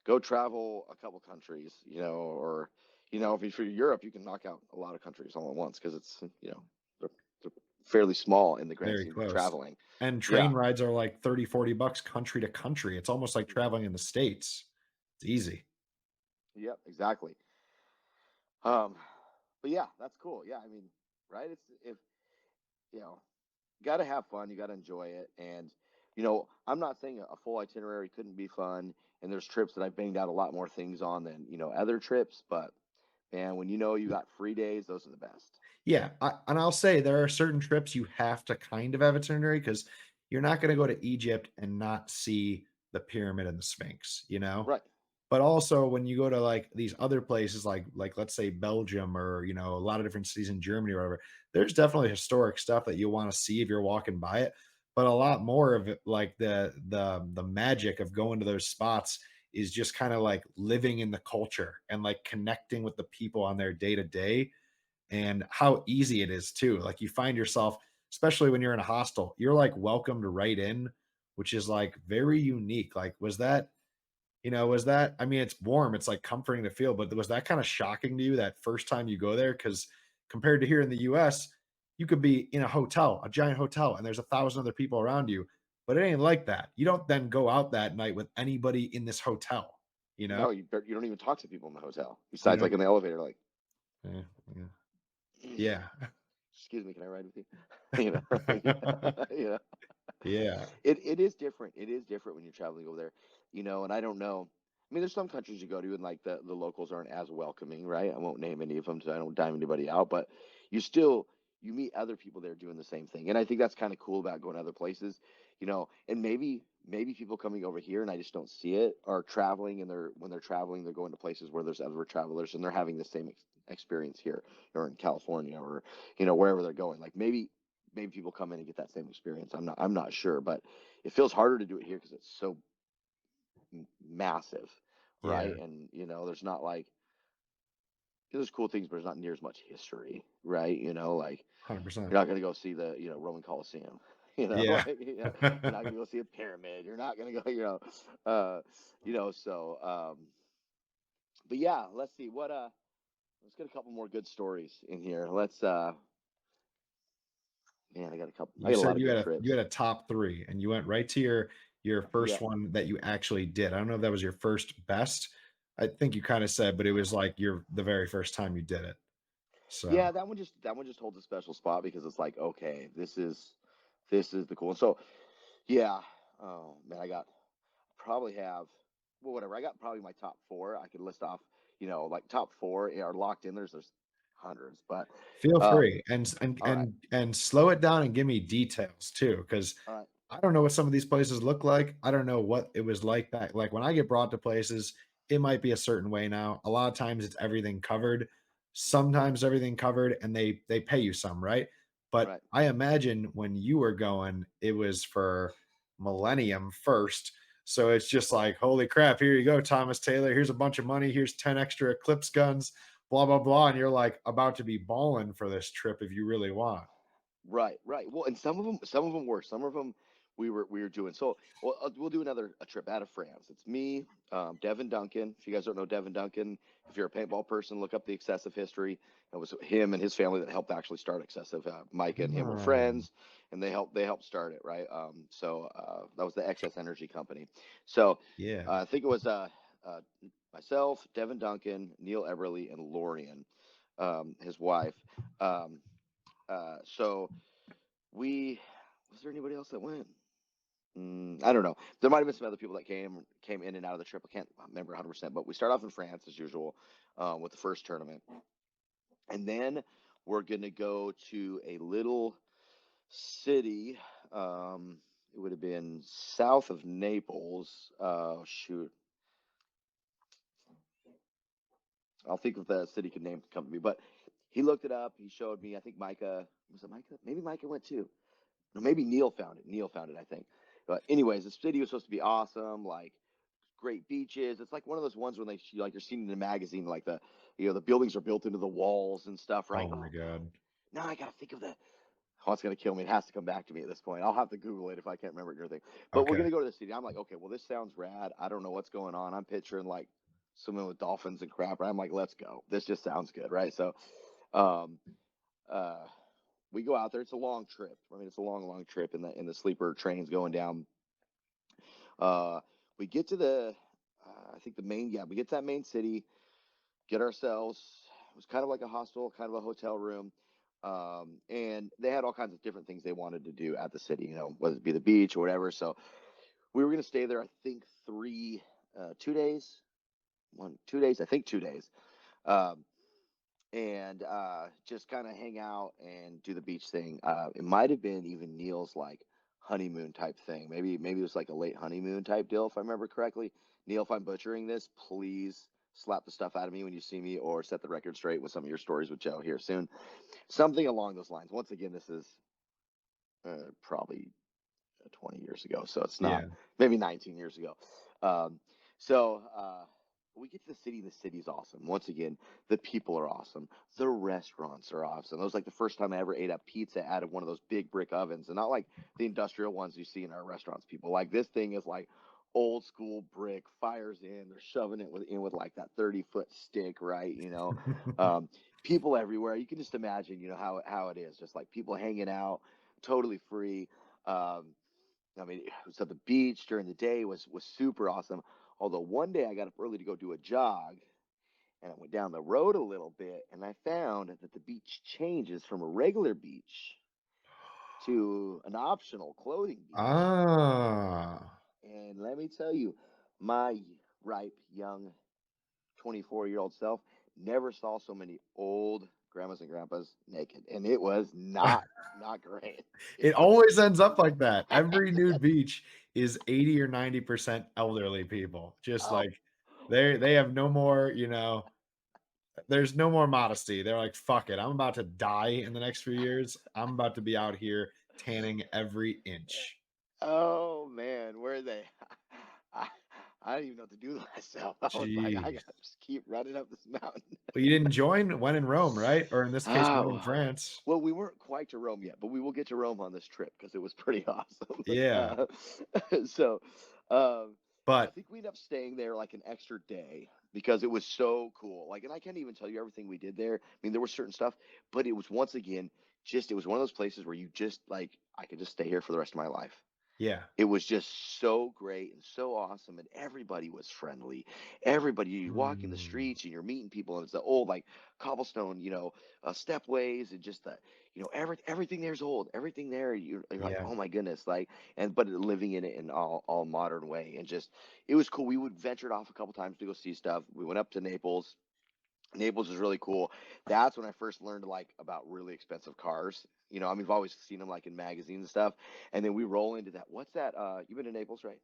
Speaker 2: Go travel a couple countries. Or if you're for Europe, you can knock out a lot of countries all at once because it's they're fairly small in the grand
Speaker 1: Very
Speaker 2: scheme of
Speaker 1: close.
Speaker 2: traveling.
Speaker 1: And
Speaker 2: Yeah.
Speaker 1: train rides are like 30, $40 country to country. It's almost like
Speaker 2: Mhm.
Speaker 1: traveling in the States. It's easy.
Speaker 2: Yep. Exactly. Um, but yeah, that's cool. Yeah, I mean, right? It's if you know, you got to have fun. You got to enjoy it. And, I'm not saying a full itinerary couldn't be fun. And there's trips that I've banged out a lot more things on than, other trips. But man, when you got free days, those are the best.
Speaker 1: Yeah, and I'll say there are certain trips you have to kind of have itinerary because you're not gonna go to Egypt and not see the pyramid and the Sphinx, you know?
Speaker 2: Right.
Speaker 1: But also when you go to, like, these other places, like, let's say, Belgium or, a lot of different cities in Germany or whatever, there's definitely historic stuff that you wanna see if you're walking by it, but a lot more of it, like, the magic of going to those spots is just kinda, like, living in the culture and, like, connecting with the people on their day to day and how easy it is too. Like you find yourself, especially when you're in a hostel, you're like welcomed right in, which is like very unique. Like, was that, I mean, it's warm, it's like comforting to feel, but was that kind of shocking to you that first time you go there? Because compared to here in the US, you could be in a hotel, a giant hotel, and there's 1,000 other people around you. But it ain't like that. You don't then go out that night with anybody in this hotel, you know?
Speaker 2: No, you don't even talk to people in the hotel
Speaker 1: You
Speaker 2: besides
Speaker 1: know?
Speaker 2: like in the elevator, like,
Speaker 1: Yeah, yeah. Yeah.
Speaker 2: excuse me, can I ride with you? You know, you know.
Speaker 1: Yeah.
Speaker 2: It is different. It is different when you're traveling over there, and I don't know. I mean, there's some countries you go to and like the locals aren't as welcoming, right? I won't name any of them so I don't dime anybody out, but you still you meet other people there doing the same thing. And I think that's kind of cool about going to other places, and maybe people coming over here and I just don't see it are traveling and when they're traveling, they're going to places where there's other travelers and they're having the same experience here or in California or wherever they're going. Like maybe people come in and get that same experience. I'm not sure, but it feels harder to do it here because it's so massive,
Speaker 1: Yeah.
Speaker 2: right? And there's not like there's cool things, but there's not near as much history, right? Like
Speaker 1: 100%.
Speaker 2: you're not gonna go see the Roman Coliseum.
Speaker 1: Yeah.
Speaker 2: Like, you're not gonna go see a pyramid. You're not gonna go, So, but yeah, let's see what let's get a couple more good stories in here. Let's man, I
Speaker 1: You
Speaker 2: got a
Speaker 1: said
Speaker 2: lot of good
Speaker 1: you
Speaker 2: trips.
Speaker 1: had a top 3 and you went right to your
Speaker 2: Yeah.
Speaker 1: first one that you actually did. I don't know if that was your first best. I think you kinda said, but it was like the very first time you did it. So,
Speaker 2: Yeah, that one just holds a special spot because it's like, okay, this is the cool one. So yeah, oh man, I got probably have well whatever. I got probably my top four. I could list off, like top four are locked in. There's hundreds, but
Speaker 1: feel
Speaker 2: um,
Speaker 1: free and
Speaker 2: all right,
Speaker 1: slow it down and give me details too, because
Speaker 2: all right,
Speaker 1: I don't know what some of these places look like. I don't know what it was like back. Like when I get brought to places, it might be a certain way now. A lot of times it's everything covered. Sometimes everything covered, and they pay you some, right? But
Speaker 2: right.
Speaker 1: I imagine when you were going, it was for Millennium first. So it's just like, holy crap, here you go, Thomas Taylor. Here's a bunch of money. Here's 10 extra Eclipse guns, blah, blah, blah. And you're like about to be balling for this trip if you really want.
Speaker 2: Right, right. Well, and some of them were. Some of them we were doing. So, well, we'll do another a trip out of France. It's me, Devin Duncan. If you guys don't know Devin Duncan, if you're a paintball person, look up the Excessive history. It was him and his family that helped actually start Excessive. Mike and him were
Speaker 1: Oh,
Speaker 2: friends, and they helped start it, right? So that was the Excess Energy Company. So
Speaker 1: yeah.
Speaker 2: I think it was uh, myself, Devin Duncan, Neil Eberly, and Lorian, his wife. Um, so we was there anybody else that went? I don't know. There might have been some other people that came in and out of the trip. I can't remember 100%. But we start off in France as usual with the first tournament, and then we're gonna go to a little city. It would have been south of Naples. Shoot, I'll think of the city could name come to me. But he looked it up. He showed me. I think Micah was it Micah? Maybe Micah went too. No, maybe Neil found it. Neil found it, I think. But anyways, the city was supposed to be awesome, like great beaches. It's like one of those ones when like you're seeing in a magazine, like the buildings are built into the walls and stuff, right?
Speaker 1: Oh my
Speaker 2: Oh man,
Speaker 1: god.
Speaker 2: now I gotta think of the. Oh, it's gonna kill me. It has to come back to me at this point. I'll have to Google it if I can't remember it and everything. But we're
Speaker 1: Okay.
Speaker 2: gonna go to the city. I'm like, okay, well this sounds rad. I don't know what's going on. I'm picturing like swimming with dolphins and crap. Right? I'm like, let's go. This just sounds good, right? So, um, uh, we go out there. It's a long trip. I mean, it's a long, long trip in the sleeper trains going down. Uh, we get to I think the main, yeah, we get to that main city, get ourselves, it was kind of like a hostel, kind of a hotel room. And they had all kinds of different things they wanted to do at the city, whether it be the beach or whatever. So we were going to stay there, I think 2 days, 2 days, I think 2 days. Um, and just kind of hang out and do the beach thing. It might have been even Neil's like honeymoon type thing. Maybe it was like a late honeymoon type deal, if I remember correctly. Neil, if I'm butchering this, please slap the stuff out of me when you see me, or set the record straight with some of your stories with Joe here soon. Something along those lines. Once again, this is probably 20 years ago, so it's not
Speaker 1: Yeah.
Speaker 2: maybe 19 years ago. Um, so we get to the city. The city's awesome. Once again, the people are awesome. The restaurants are awesome. It was like the first time I ever ate a pizza out of one of those big brick ovens, and not like the industrial ones you see in our restaurants. People like this thing is like old school brick, fires in. They're shoving it with like that 30-foot stick, right? Um, people everywhere. You can just imagine, how it is. Just like people hanging out, totally free. Um, I mean, so the beach during the day was super awesome. Although one day I got up early to go do a jog, and I went down the road a little bit, and I found that the beach changes from a regular beach to an optional clothing beach.
Speaker 1: Ah,
Speaker 2: And let me tell you, my ripe young 24-year-old self never saw so many old grandmas and grandpas naked, and it was not great. It
Speaker 1: it
Speaker 2: was.
Speaker 1: always ends up like that. Every nude beach is 80 or 90% elderly people. Just
Speaker 2: Oh,
Speaker 1: like they have no more, there's no more modesty. They're like, fuck it. I'm about to die in the next few years. I'm about to be out here tanning every inch.
Speaker 2: oh man, where are they? I, I didn't even know what to do with myself. I was like, I
Speaker 1: Jeez.
Speaker 2: gotta just keep running up this mountain.
Speaker 1: Well, you didn't join when in Rome, right? Or in this case, when in
Speaker 2: Oh,
Speaker 1: France.
Speaker 2: well, we weren't quite to Rome yet, but we will get to Rome on this trip because it was pretty awesome.
Speaker 1: Yeah.
Speaker 2: So, um, I
Speaker 1: But
Speaker 2: think we ended up staying there like an extra day because it was so cool. Like, and I can't even tell you everything we did there. I mean, there was certain stuff, but it was once again just it was one of those places where you just like I could just stay here for the rest of my life.
Speaker 1: yeah.
Speaker 2: It was just so great and so awesome, and everybody was friendly. Everybody, you walk in the
Speaker 1: Mm,
Speaker 2: streets and you're meeting people, and it's the old like cobblestone, stepways, and just everything there's old. Everything there, you're like,
Speaker 1: yeah.
Speaker 2: oh my goodness, like, and but living in it in all modern way, and just it was cool. We would ventured off a couple times to go see stuff. We went up to Naples. Naples is really cool. That's when I first learned like about really expensive cars. I mean, I've always seen them like in magazines and stuff. And then we roll into that. What's that? You've been to Naples, right?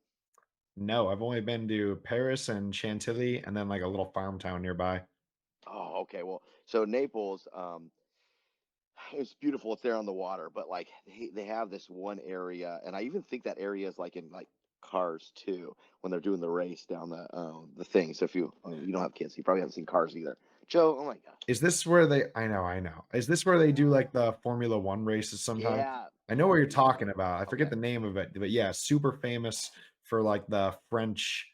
Speaker 1: No, I've only been to Paris and Chantilly and then like a little farm town nearby.
Speaker 2: Oh, okay. Well, so Naples, it's beautiful. It's there on the water, but like they have this one area, and I even think that area is like in like Cars too when they're doing the race down the thing. So if you don't have kids, you probably haven't seen Cars either. Joe, oh my gosh.
Speaker 1: Is this where they I know. Is this where they do like the Formula One races sometimes?
Speaker 2: Yeah,
Speaker 1: I know what you're
Speaker 2: yeah.
Speaker 1: talking about. I forget
Speaker 2: Okay.
Speaker 1: the name of it, but yeah, super famous for like the French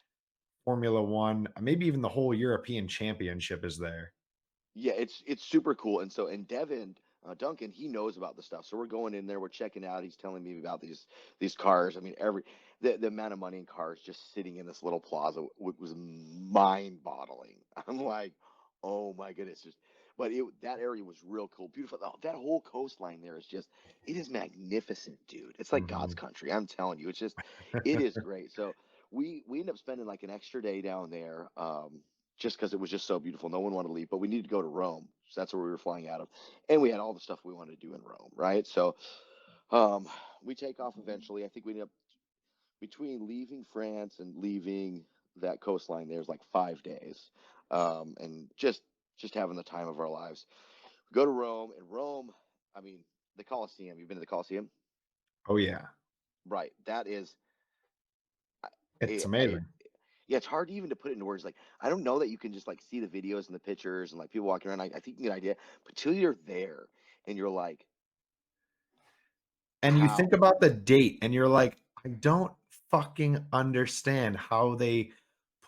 Speaker 1: Formula One, maybe even the whole European championship is there.
Speaker 2: Yeah, it's super cool. And Devin Duncan, he knows about the stuff. So we're going in there, we're checking out. He's telling me about these cars. I mean, the amount of money in cars just sitting in this little plaza was mind-boggling. I'm like, oh my goodness, but that area was real cool, beautiful. That whole coastline there is just it is magnificent, dude. It's like God's
Speaker 1: Mhm.
Speaker 2: country. I'm telling you, it is great. So we end up spending like an extra day down there. Just because it was just so beautiful. No one wanted to leave, but we needed to go to Rome. So that's where we were flying out of. And we had all the stuff we wanted to do in Rome, right? So um, we take off eventually. I think we ended up between leaving France and leaving that coastline, there's like 5 days. And just having the time of our lives. We go to Rome, and Rome, I mean, the Colosseum. You've been to the Colosseum?
Speaker 1: Oh yeah.
Speaker 2: Right. That is,
Speaker 1: It's
Speaker 2: I,
Speaker 1: amazing.
Speaker 2: yeah, it's hard even to put it into words. Like, I don't know that you can just like see the videos and the pictures and like people walking around. I think you can get an idea, but till you're there and you're like,
Speaker 1: And you think
Speaker 2: how
Speaker 1: about the date and you're like, I don't fucking understand how they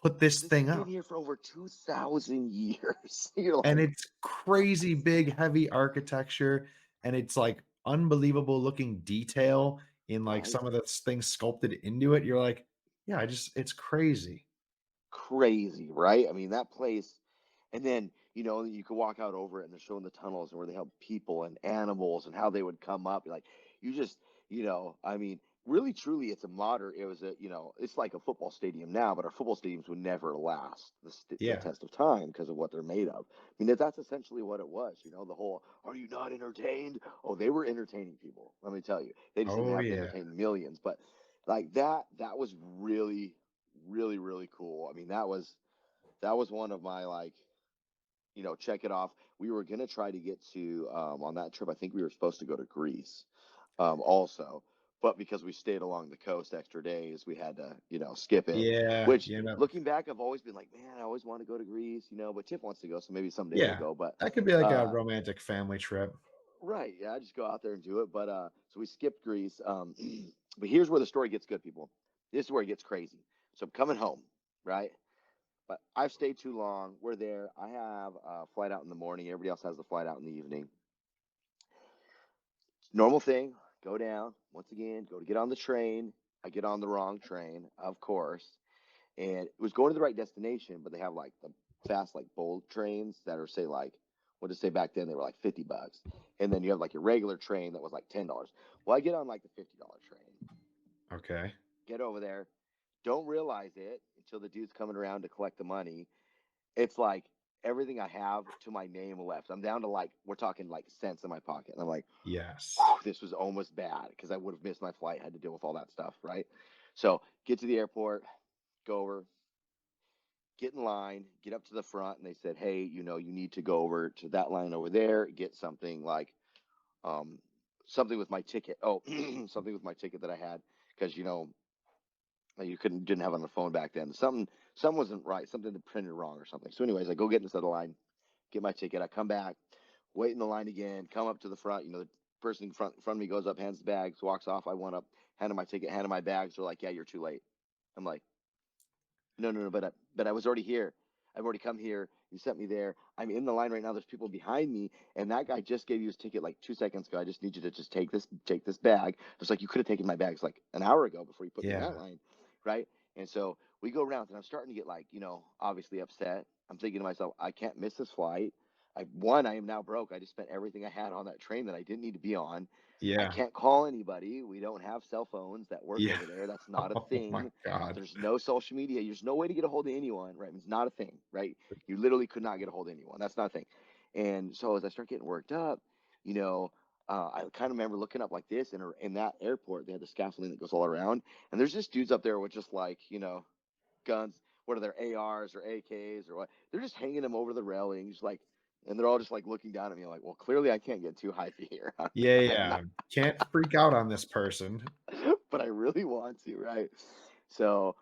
Speaker 1: put this
Speaker 2: this has
Speaker 1: thing
Speaker 2: been
Speaker 1: up.
Speaker 2: here for over 2,000 years. You're
Speaker 1: And
Speaker 2: like,
Speaker 1: it's crazy big, heavy architecture, and it's like unbelievable looking detail in like
Speaker 2: right?
Speaker 1: some of the things sculpted into it. You're like, yeah, it's crazy.
Speaker 2: Crazy, right? I mean, that place, and then you could walk out over it, and they're showing the tunnels and where they held people and animals and how they would come up. Like, you just, I mean, really, truly, it's a modern. It was it's like a football stadium now, but our football stadiums would never last the
Speaker 1: Yeah.
Speaker 2: test of time because of what they're made of. I mean, that's essentially what it was. The whole, are you not entertained? Oh, they were entertaining people. Let me tell you, they just didn't
Speaker 1: Oh
Speaker 2: have to
Speaker 1: yeah.
Speaker 2: entertain millions, but like that was really really cool. I mean, that was one of my like, check it off. We were gonna try to get to on that trip. I think we were supposed to go to Greece, also, but because we stayed along the coast extra days, we had to skip it.
Speaker 1: Yeah.
Speaker 2: Which looking back, I've always been like, man, I always want to go to Greece, but Tiff wants to go, so maybe someday we'll
Speaker 1: Yeah.
Speaker 2: go. But
Speaker 1: That could be like a
Speaker 2: uh,
Speaker 1: romantic family trip.
Speaker 2: right, yeah, just go out there and do it. But so we skipped Greece. But here's where the story gets good, people. This is where it gets crazy. So I'm coming home, right? But I've stayed too long. We're there. I have a flight out in the morning. Everybody else has the flight out in the evening. Normal thing. Go down once again. Go to get on the train. I get on the wrong train, of course, and it was going to the right destination, but they have like the fast, like bold trains that are say like, what to say back then they were like $50, and then you have like your regular train that was like $10. Well, I get on like the $50 train,
Speaker 1: Okay.
Speaker 2: get over there, don't realize it until the dude's coming around to collect the money. It's like everything I have to my name left. I'm down to like, we're talking like cents in my pocket, and I'm like,
Speaker 1: Yes.
Speaker 2: whew, this was almost bad because I would have missed my flight, had to deal with all that stuff, right? So get to the airport, go over, get in line, get up to the front, and they said, hey, you need to go over to that line over there, get something like um, something with my ticket. Oh, something with my ticket that I had because you didn't have it on the phone back then. Something wasn't right, something that printed wrong or something. So, anyways, I go get in this other line, get my ticket. I come back, wait in the line again, come up to the front. The person in front of me goes up, hands the bags, walks off. I went up, handed my ticket, handed my bags. They're like, yeah, you're too late. I'm like, no, no, no, but I was already here. I've already come here. You sent me there. I'm in the line right now. There's people behind me, and that guy just gave you his ticket like 2 seconds ago. I just need you to just take this bag. It's like you could have taken my bags like an hour ago before you put me in that
Speaker 1: Yeah.
Speaker 2: line, right? And so we go around, and I'm starting to get like obviously upset. I'm thinking to myself, I can't miss this flight. I am now broke. I just spent everything I had on that train that I didn't need to be on. I
Speaker 1: Yeah.
Speaker 2: can't call anybody. We don't have cell phones that work
Speaker 1: Yeah.
Speaker 2: over there. That's not a
Speaker 1: Oh my
Speaker 2: thing.
Speaker 1: God.
Speaker 2: There's no social media. There's no way to get a hold of anyone, right? It's not a thing, right? You literally could not get a hold of anyone. That's not a thing. And so as I start getting worked up, you know, I kind of remember looking up like this in that airport. They had the scaffolding that goes all around, and there's just dudes up there with just like guns. What are their ARs or AKs or what? They're just hanging them over the railings, like, and they're all just like looking down at me, like, well, clearly I can't get too high for here.
Speaker 1: Yeah,
Speaker 2: I'm
Speaker 1: yeah.
Speaker 2: not,
Speaker 1: Can't freak out on this person.
Speaker 2: but I really want to, right? So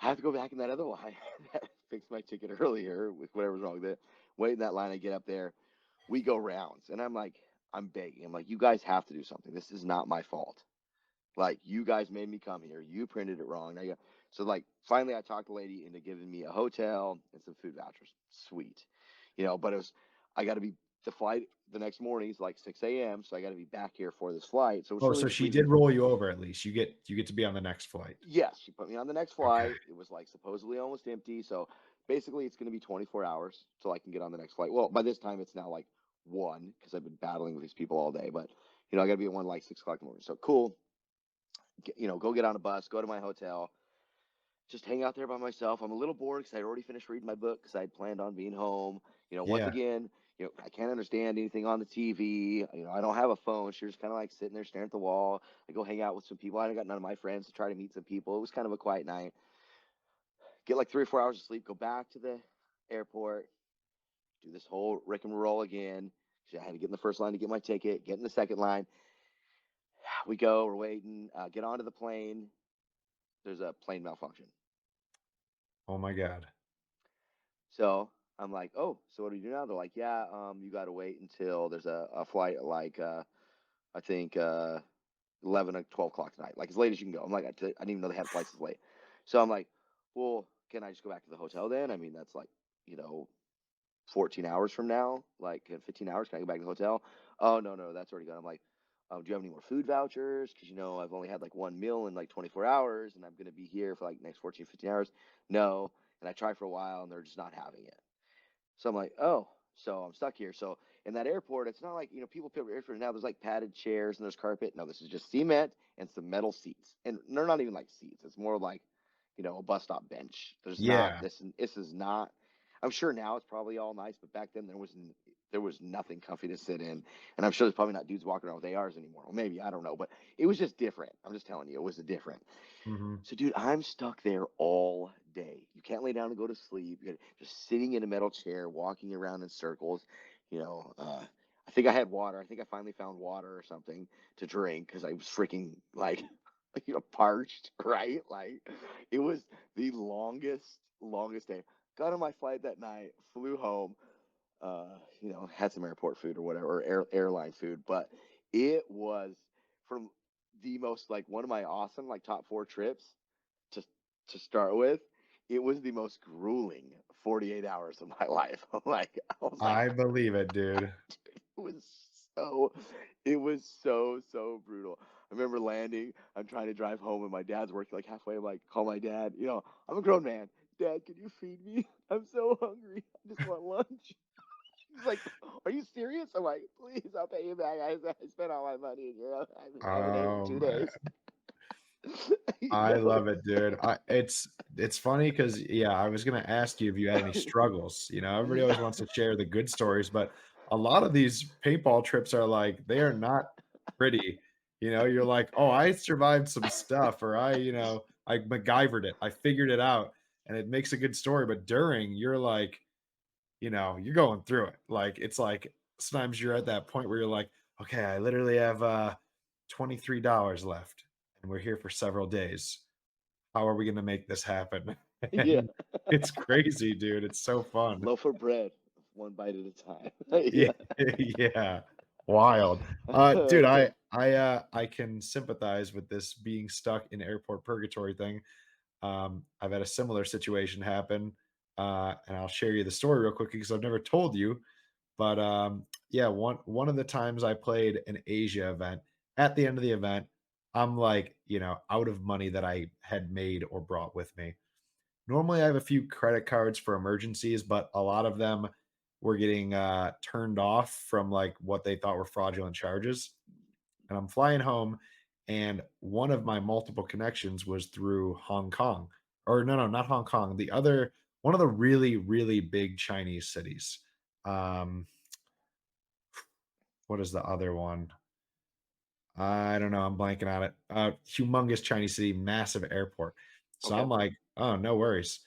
Speaker 2: I have to go back in that other line that fixed my ticket earlier with whatever's wrong with it. Wait in that line. I get up there. We go rounds. And I'm like, I'm begging. I'm like, you guys have to do something. This is not my fault. Like, you guys made me come here. You printed it wrong. So, like, finally, I talked the lady into giving me a hotel and some food vouchers. Sweet. But I got to be, the flight the next morning is like 6 a.m. So I got to be back here for this flight. So it's
Speaker 1: Oh,
Speaker 2: really
Speaker 1: so
Speaker 2: just
Speaker 1: she
Speaker 2: leaving.
Speaker 1: did roll you over at least. You get to be on the next flight.
Speaker 2: Yes, she put me on the next
Speaker 1: Okay.
Speaker 2: flight. It was like supposedly almost empty. So basically, it's going to be 24 hours till I can get on the next flight. Well, by this time, it's now like one because I've been battling with these people all day. But I got to be at one like 6 o'clock in the morning. So cool. Go get on a bus, go to my hotel, just hang out there by myself. I'm a little bored because I'd already finished reading my book because I had planned on being home. Once
Speaker 1: Yeah.
Speaker 2: again, I can't understand anything on the TV. I don't have a phone. She was kind of like sitting there staring at the wall. I go hang out with some people. I got none of my friends to try to meet some people. It was kind of a quiet night. Get like 3 or 4 hours of sleep. Go back to the airport. Do this whole rick and roll again. I had to get in the first line to get my ticket. Get in the second line. We go. We're waiting. Get onto the plane. There's a plane malfunction.
Speaker 1: Oh my God.
Speaker 2: So I'm like, oh, so what do we do now? They're like, yeah, you got to wait until there's a flight at like I think 11 or 12 o'clock tonight, like as late as you can go. I'm like, I didn't even know they had flights as late. So I'm like, well, can I just go back to the hotel then? I mean, that's like, you know, 14 hours from now, like in 15 hours. Can I go back to the hotel? Oh, no, no, that's already gone. I'm like, do you have any more food vouchers? Because, I've only had like one meal in like 24 hours and I'm going to be here for like next 14, 15 hours. No. And I tried for a while and they're just not having it. So I'm like, oh, so I'm stuck here. So in that airport, it's not like, people pay for airport now. There's like padded chairs and there's carpet. No, this is just cement and some metal seats. And they're not even like seats. It's more like, a bus stop bench. There's not
Speaker 1: Yeah.
Speaker 2: this is not. I'm sure now it's probably all nice, but back then there was nothing comfy to sit in, and I'm sure there's probably not dudes walking around with ARs anymore. Well, maybe I don't know, but it was just different. I'm just telling you, it was different.
Speaker 1: Mhm.
Speaker 2: So, dude, I'm stuck there all day. You can't lay down and go to sleep. You're just sitting in a metal chair, walking around in circles. I think I had water. I think I finally found water or something to drink because I was freaking like, parched, right? Like, it was the longest day. Got on my flight that night, flew home, had some airport food or whatever, or airline food, but it was from the most like one of my awesome like top four trips to to start with. It was the most grueling 48 hours of my life. I was like,
Speaker 1: I believe it, dude.
Speaker 2: it was so it was so brutal. remember landing. I'm trying to drive home, and my dad's working like halfway. I'm like, call my dad. I'm a grown man. Dad, can you feed me? I'm so hungry. I just want lunch. He's like, "Are you serious?" I'm like, "Please, I'll pay you back. I spent all my money, and I haven't ate in
Speaker 1: Oh,
Speaker 2: 2 days."
Speaker 1: man.
Speaker 2: you
Speaker 1: I
Speaker 2: know?
Speaker 1: love it, dude. It's funny because yeah, I was gonna ask you if you had any struggles. Everybody always
Speaker 2: Yeah.
Speaker 1: wants to share the good stories, but a lot of these paintball trips are like they are not pretty. You're like, oh, I survived some stuff, or I MacGyvered it, I figured it out, and it makes a good story. But during, you're like, you're going through it. Like it's like sometimes you're at that point where you're like, okay, I literally have $23 left, and we're here for several days. How are we gonna make this happen?
Speaker 2: Yeah.
Speaker 1: And it's crazy, dude. It's so fun.
Speaker 2: Loaf of bread, one bite at a time.
Speaker 1: Yeah,
Speaker 2: Yeah.
Speaker 1: yeah. Wild. Dude, I can sympathize with this being stuck in airport purgatory thing. I've had a similar situation happen, and I'll share you the story real quick because I've never told you. But yeah, one of the times I played an Asia event, at the end of the event, I'm like, out of money that I had made or brought with me. Normally, I have a few credit cards for emergencies, but a lot of them were getting turned off from like what they thought were fraudulent charges. And I'm flying home, and one of my multiple connections was through Hong Kong, or no, no, not Hong Kong. The other one of the really, really big Chinese cities. Um, what is the other one? I don't know. I'm blanking on it. Humongous Chinese city, massive airport. So
Speaker 2: Okay.
Speaker 1: I'm like, oh, no worries.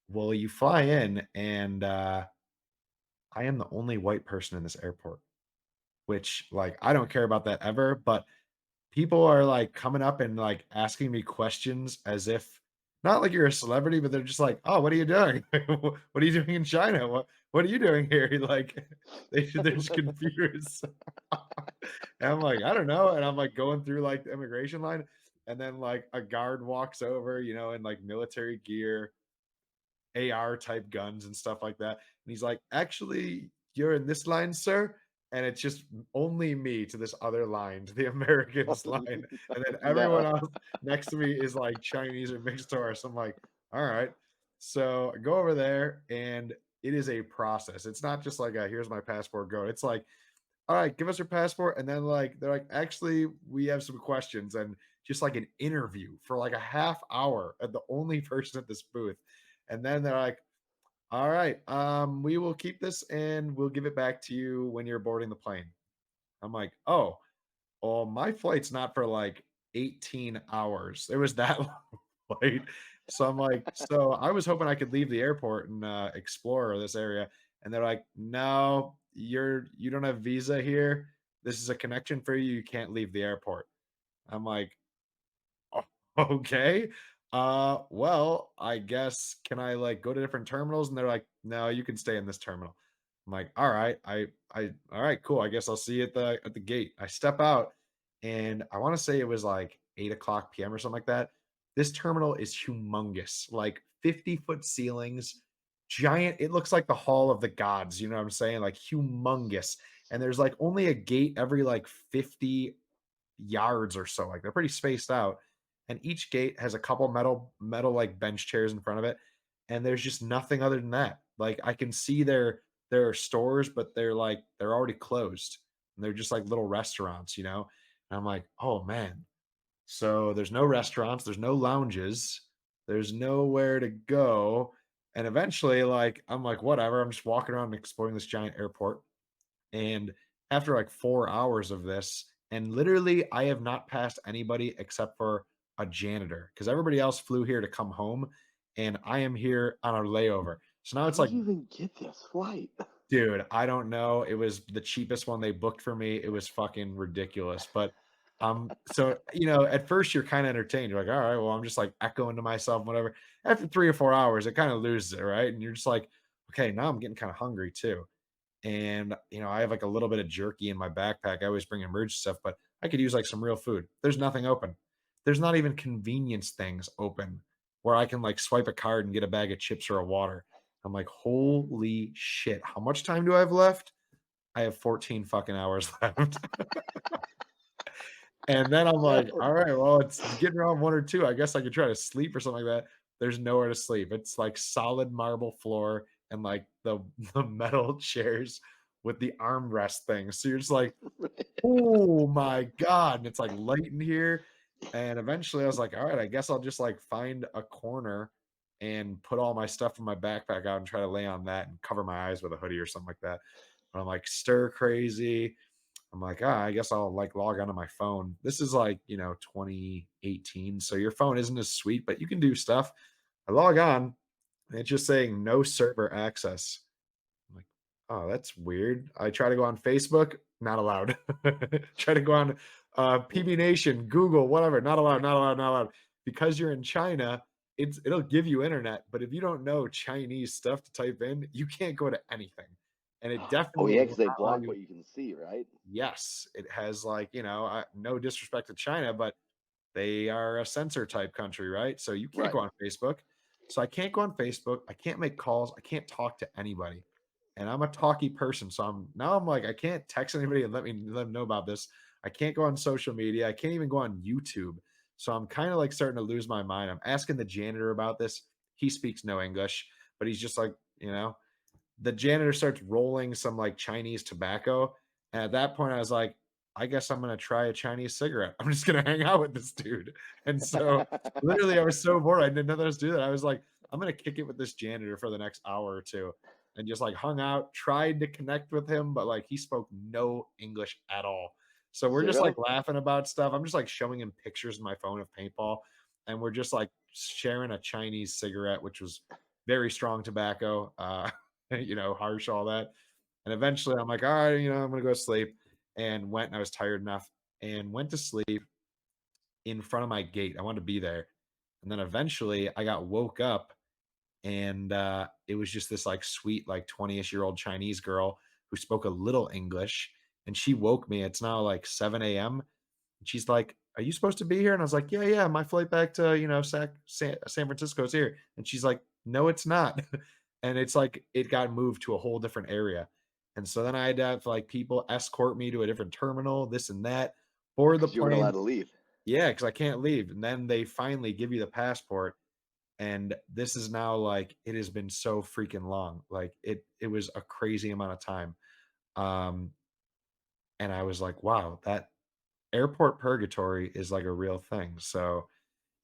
Speaker 1: Well, you fly in, and I am the only white person in this airport, which, like, I don't care about that ever. But people are like coming up and like asking me questions as if not like you're a celebrity, but they're just like, "Oh, what are you doing? What are you doing in China? What are you doing here?" Like they're just confused. And I'm like, I don't know. And I'm like going through like the immigration line, and then like a guard walks over, in like military gear, AR type guns and stuff like that. And he's like, "Actually, you're in this line, sir." And it's just only me to this other line, to the Americans line. And then everyone
Speaker 2: No.
Speaker 1: else next to me is like Chinese or mixed tourists. I'm like, all right. So I go over there, and it is a process. It's not just like a here's my passport, go. It's like, all right, give us your passport. And then like they're like, actually, we have some questions, and just like an interview for like a half hour at the only person at this booth. And then they're like, all right, we will keep this and we'll give it back to you when you're boarding the plane. I'm like, oh, well, my flight's not for like 18 hours. It was that long flight. So I'm like, so I was hoping I could leave the airport and explore this area. And they're like, no, you don't have visa here. This is a connection for you. You can't leave the airport. I'm like, "Oh, okay. Well, I guess can I like go to different terminals?" And they're like, "No, you can stay in this terminal." I'm like, "All right. All right, cool. I guess I'll see you at the gate." I step out, and I want to say it was like 8 o'clock PM or something like that. This terminal is humongous, like 50-foot ceilings, giant. It looks like the Hall of the Gods, you know what I'm saying? Like humongous. And there's like only a gate every like 50 yards or so. Like they're pretty spaced out. And each gate has a couple metal like bench chairs in front of it. And there's just nothing other than that. Like I can see there are stores, but they're already closed. And they're just like little restaurants. And I'm like, oh man. So there's no restaurants, there's no lounges, there's nowhere to go. And eventually, like, I'm like, whatever. I'm just walking around and exploring this giant airport. And after like 4 hours of this, and literally I have not passed anybody except for a janitor because everybody else flew here to come home, and I am here on a layover. So now
Speaker 2: How
Speaker 1: it's
Speaker 2: did
Speaker 1: like,
Speaker 2: you even get this flight?
Speaker 1: dude, I don't know. It was the cheapest one they booked for me. It was fucking ridiculous. But so at first you're kind of entertained. You're like, all right, well, I'm just like echoing to myself, whatever. After 3 or 4 hours, it kind of loses it, right? And you're just like, okay, now I'm getting kind of hungry too. And I have like a little bit of jerky in my backpack. I always bring emergency stuff, but I could use like some real food. There's nothing open. There's not even convenience things open where I can like swipe a card and get a bag of chips or a water. I'm like, holy shit, how much time do I have left? I have 14 fucking hours left. And then I'm like,
Speaker 2: No.
Speaker 1: "All right, well, it's getting around 1 or 2. I guess I could try to sleep or something like that." There's nowhere to sleep. It's like solid marble floor and like the the metal chairs with the armrest things. So you're just like, "Oh my god," and it's, like, light in here, and eventually I was like, "Alright, I guess I'll just, like, find a corner and put all my stuff in my backpack out and try to lay on that and cover my eyes with a hoodie or something like that." But I'm, like, stir crazy. I'm like, "Ah, I guess I'll, like, log onto my phone." This is, like, 2018, so your phone isn't as sweet, but you can do stuff. I log on, and it's just saying, "No server access." I'm like, "Oh, that's weird." I try to go on Facebook, not allowed. Try to go on, PB Nation, Google, whatever, not allowed, not allowed, not allowed. Because you're in China, it'll give you internet, but if you don't know Chinese stuff to type in, you can't go to anything. And it
Speaker 2: Oh
Speaker 1: definitely
Speaker 2: yeah,
Speaker 1: will
Speaker 2: because they
Speaker 1: not allow
Speaker 2: block
Speaker 1: you.
Speaker 2: what you can see, right?
Speaker 1: Yes, it has, like, no disrespect to China, but they are a censor type country, right? So you can't
Speaker 2: Right.
Speaker 1: go on Facebook. So I can't go on Facebook. I can't make calls. I can't talk to anybody. And I'm a talky person. So I'm like, I can't text anybody and let them know about this. I can't go on social media. I can't even go on YouTube. So I'm kind of like starting to lose my mind. I'm asking the janitor about this. He speaks no English, but he's just like, the janitor starts rolling some like Chinese tobacco. And at that point, I was like, I guess I'm going to try a Chinese cigarette. I'm just going to hang out with this dude. And so literally, I was so bored. I didn't know others do that. I was like, I'm going to kick it with this janitor for the next hour or two and just like hung out, tried to connect with him, but like he spoke no English at all. So we're just like
Speaker 2: Zero.
Speaker 1: laughing about stuff. I'm just like showing him pictures in my phone of paintball. And we're just like sharing a Chinese cigarette, which was very strong tobacco. Harsh, all that. And eventually I'm like, all right, I'm gonna go to sleep. And went and I was tired enough and went to sleep in front of my gate. I wanted to be there. And then eventually I got woke up and it was just this like sweet, like 20-ish-year-old Chinese girl who spoke a little English. And she woke me. It's now like 7 a.m. And she's like, "Are you supposed to be here?" And I was like, "Yeah, yeah. My flight back to San Francisco is here." And she's like, "No, it's not." And it's like it got moved to a whole different area. And so then I had to have like people escort me to a different terminal, this and that, board the
Speaker 2: Because you weren't allowed
Speaker 1: plane.
Speaker 2: to leave.
Speaker 1: Yeah, because I can't leave. And then they finally give you the passport. And this is now like it has been so freaking long. Like it was a crazy amount of time. Um, and I was like, wow, that airport purgatory is like a real thing. So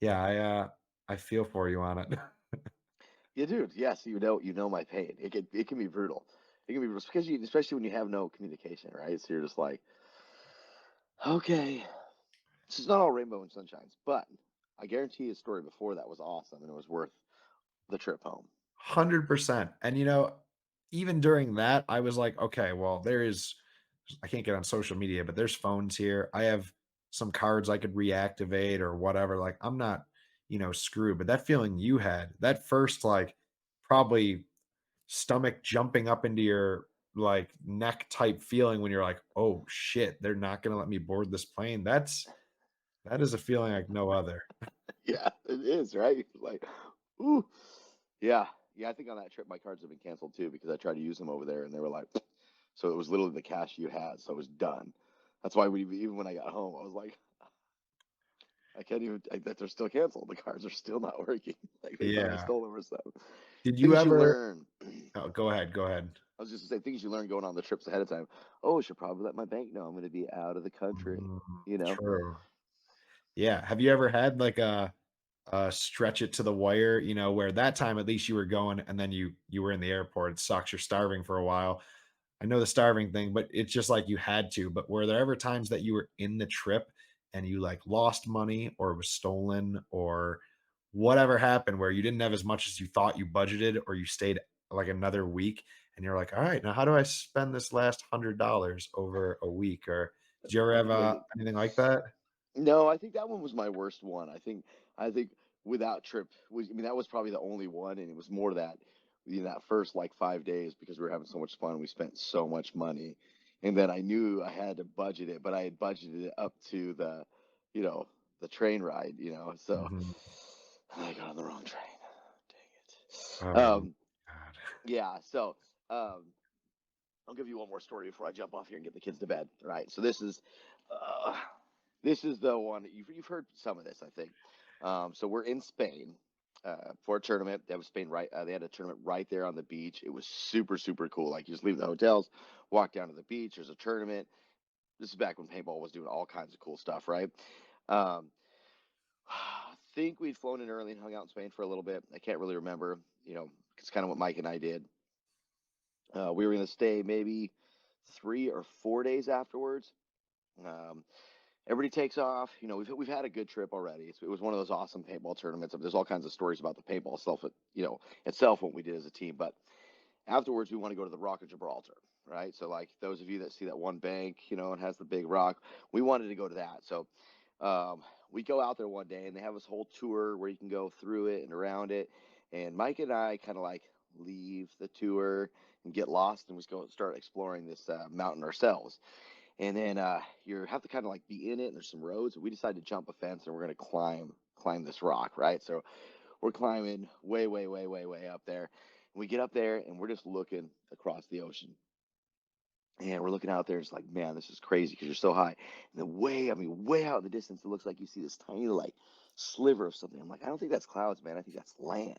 Speaker 1: yeah, I feel for you on it.
Speaker 2: Yeah, dude. Yes, you know my pain. It can be brutal. It can be brutal because especially when you have no communication, right? So you're just like, okay, this is not all rainbow and sunshines, but I guarantee his story before that was awesome and it was worth the trip home.
Speaker 1: 100%. And even during that, I was like, okay, well, I can't get on social media, but there's phones here. I have some cards I could reactivate or whatever. Like, I'm not, screwed. But that feeling you had, that first, like, probably stomach jumping up into your like neck type feeling when you're like, oh shit, they're not going to let me board this plane. That is a feeling like no other.
Speaker 2: Yeah, it is, right? Like, ooh, yeah, yeah. I think on that trip my cards have been canceled too because I tried to use them over there and they were like, so it was literally the cash you had, so it was done. That's why even when I got home, I was like, I can't even. That they're still canceled. The cards are still not working. Like they thought I
Speaker 1: Yeah.
Speaker 2: stole them or something.
Speaker 1: Did you
Speaker 2: Things you
Speaker 1: ever
Speaker 2: learn.
Speaker 1: Oh, go ahead, go ahead.
Speaker 2: I was just to say things you learn going on the trips ahead of time. Oh, I should probably let my bank know I'm going to be out of the country.
Speaker 1: Mm,
Speaker 2: You know?
Speaker 1: true. Yeah. Have you ever had like a stretch it to the wire, where that time at least you were going and then you were in the airport. It sucks. You're starving for a while. I know the starving thing, but it's just like you had to. But were there ever times that you were in the trip and you like lost money or it was stolen or whatever happened where you didn't have as much as you thought you budgeted or you stayed like another week and you're like, all right, now how do I spend this last $100 over a week? Or did you ever have
Speaker 2: Wait.
Speaker 1: anything like that?
Speaker 2: No, I think that one was my worst one. I think without trip was. I mean, that was probably the only one, and it was more that that first like 5 days because we were having so much fun. We spent so much money, and then I knew I had to budget it, but I had budgeted it up to you know, the train ride. So
Speaker 1: Mhm.
Speaker 2: I got on the wrong train. Dang it.
Speaker 1: Oh, God.
Speaker 2: Yeah. So um, I'll give you one more story before I jump off here and get the kids to bed. All right. So this is. Uh, This is the one you've heard some of this, I think. So we're in Spain for a tournament. That was Spain, right? They had a tournament right there on the beach. It was super super cool. Like you just leave the hotels, walk down to the beach. There's a tournament. This is back when paintball was doing all kinds of cool stuff, right? Um, I think we'd flown in early and hung out in Spain for a little bit. I can't really remember. It's kind of what Mike and I did. We were going to stay maybe 3 or 4 days afterwards. Um, Everybody takes off. We've had a good trip already. It was one of those awesome paintball tournaments. There's all kinds of stories about the paintball itself, what we did as a team. But afterwards, we want to go to the Rock of Gibraltar, right? So, like those of you that see that one bank, it has the big rock. We wanted to go to that. So, we go out there one day, and they have this whole tour where you can go through it and around it. And Mike and I kind of like leave the tour and get lost, and we just go start exploring this mountain ourselves. And then you have to kind of like be in it, and there's some roads. We decided to jump a fence, and we're gonna climb this rock, right? So we're climbing way, way, way, way, way up there. And we get up there, and we're just looking across the ocean, and we're looking out there. It's like, man, this is crazy because you're so high. And then way out in the distance, it looks like you see this tiny like sliver of something. I'm like, I don't think that's clouds, man. I think that's land.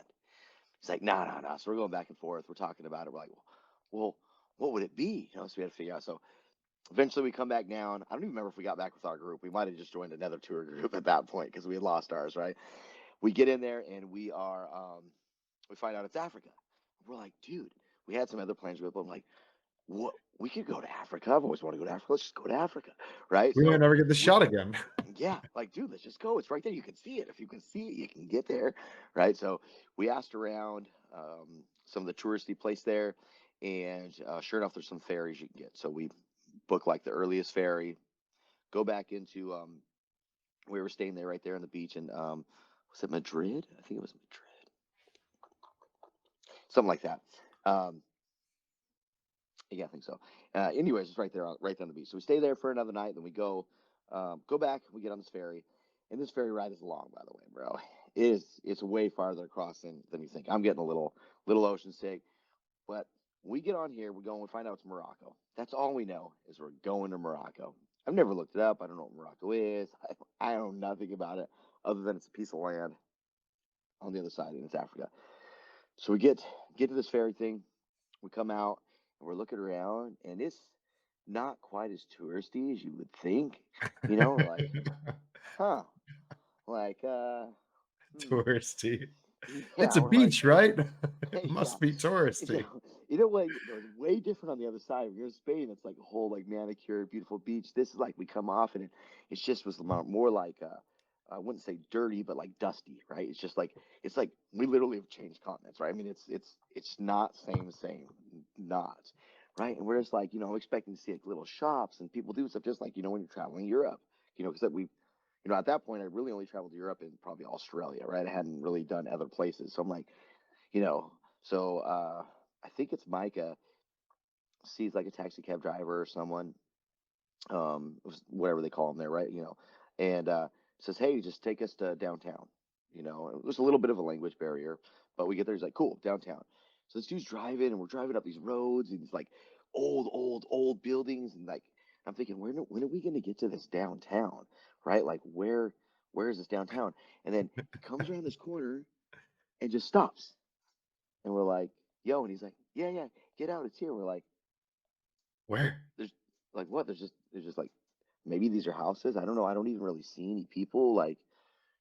Speaker 2: He's like, nah, nah, nah. So we're going back and forth. We're talking about it. We're like, well, what would it be? So we had to figure out. So eventually, we come back down. I don't even remember if we got back with our group. We might have just joined another tour group at that point because we had lost ours, right? We get in there and we find out it's Africa. We're like, dude, we had some other plans with, but I'm like, what? We could go to Africa. I've always wanted to go to Africa. Let's just go to Africa, right?
Speaker 1: We might
Speaker 2: So
Speaker 1: never get the
Speaker 2: we,
Speaker 1: shot again.
Speaker 2: yeah, like, dude, let's just go. It's right there. You can see it. If you can see it, you can get there, right? So we asked around some of the touristy place there, and sure enough, there's some ferries you can get. So we book like the earliest ferry, go back into we were staying there right there on the beach, and was it Madrid? I think it was Madrid, something like that. Um, yeah, I think so. Anyways, it's right there, right there on the beach. So we stay there for another night, then we go back. We get on this ferry, and this ferry ride is long, by the way, bro. It's way farther across than you think. I'm getting a little ocean sick, but we get on here, we go and we find out it's Morocco. That's all we know is we're going to Morocco. I've never looked it up. I don't know what Morocco is. I know nothing about it other than it's a piece of land on the other side, and it's Africa. So we get to this ferry thing. We come out and we're looking around, and it's not quite as touristy as you would think. Like, huh? Like, hmm.
Speaker 1: Touristy. It's
Speaker 2: Yeah,
Speaker 1: a
Speaker 2: we're like,
Speaker 1: beach, right? It
Speaker 2: yeah,
Speaker 1: must be touristy.
Speaker 2: way, it's way different on the other side. When you're in Spain, it's like a whole like manicured, beautiful beach. This is like we come off and it just was more like I wouldn't say dirty, but like dusty, right? It's like we literally have changed continents, right? I mean, it's not same, not right. And we're just like expecting to see like little shops and people do stuff just like when you're traveling Europe, because we. At that point, I really only traveled to Europe and probably Australia, right? I hadn't really done other places. So I'm like, you know, so I think it's Micah sees like a taxi cab driver or someone, whatever they call them there, right? And says, "Hey, just take us to downtown." It was a little bit of a language barrier, but we get there. He's like, "Cool, downtown." So this dude's driving, and we're driving up these roads and these like old buildings, and like I'm thinking, when are we going to get to this downtown, right? Like where is this downtown? And then he comes around this corner and just stops. And we're like, yo, and he's like, yeah, yeah, get out, it's here. We're like, but
Speaker 1: Where?
Speaker 2: there's like what? There's just like maybe these are houses. I don't know. I don't even really see any people. Like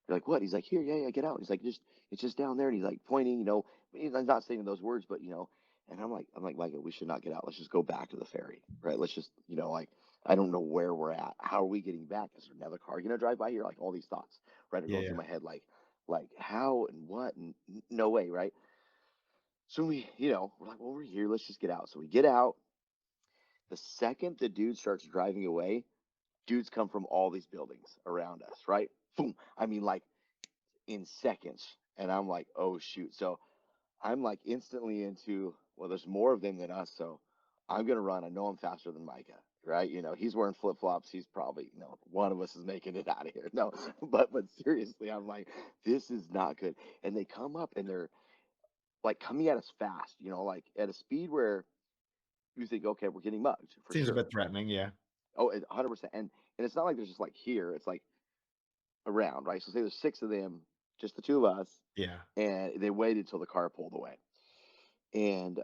Speaker 2: you're like, what? He's like, here, yeah, yeah, get out. He's like, just it's just down there, and he's like pointing. He's not saying those words, but and I'm like, Michael, we should not get out. Let's just go back to the ferry, right? Let's just, like, I don't know where we're at. How are we getting back? Is there another car gonna drive by here? Like all these thoughts, right, are
Speaker 1: Yeah,
Speaker 2: going through
Speaker 1: yeah.
Speaker 2: my head, like how and what, and no way, right? So we're like, well, we're here. Let's just get out. So we get out. The second the dude starts driving away, dudes come from all these buildings around us, right? Boom. I mean, like in seconds. And I'm like, oh, shoot. So I'm like instantly into, well, there's more of them than us. So I'm going to run. I know I'm faster than Micah, right? He's wearing flip flops. He's probably, one of us is making it out of here. No, but seriously, I'm like, this is not good. And they come up and they're like coming at us fast, like at a speed where you think, okay, we're getting mugged for
Speaker 1: Seems a bit
Speaker 2: sure.
Speaker 1: threatening, yeah.
Speaker 2: Oh, 100%. And it's not like there's just like here. It's like around, right? So say there's six of them, just the two of us,
Speaker 1: Yeah.
Speaker 2: and they waited till the car pulled away. And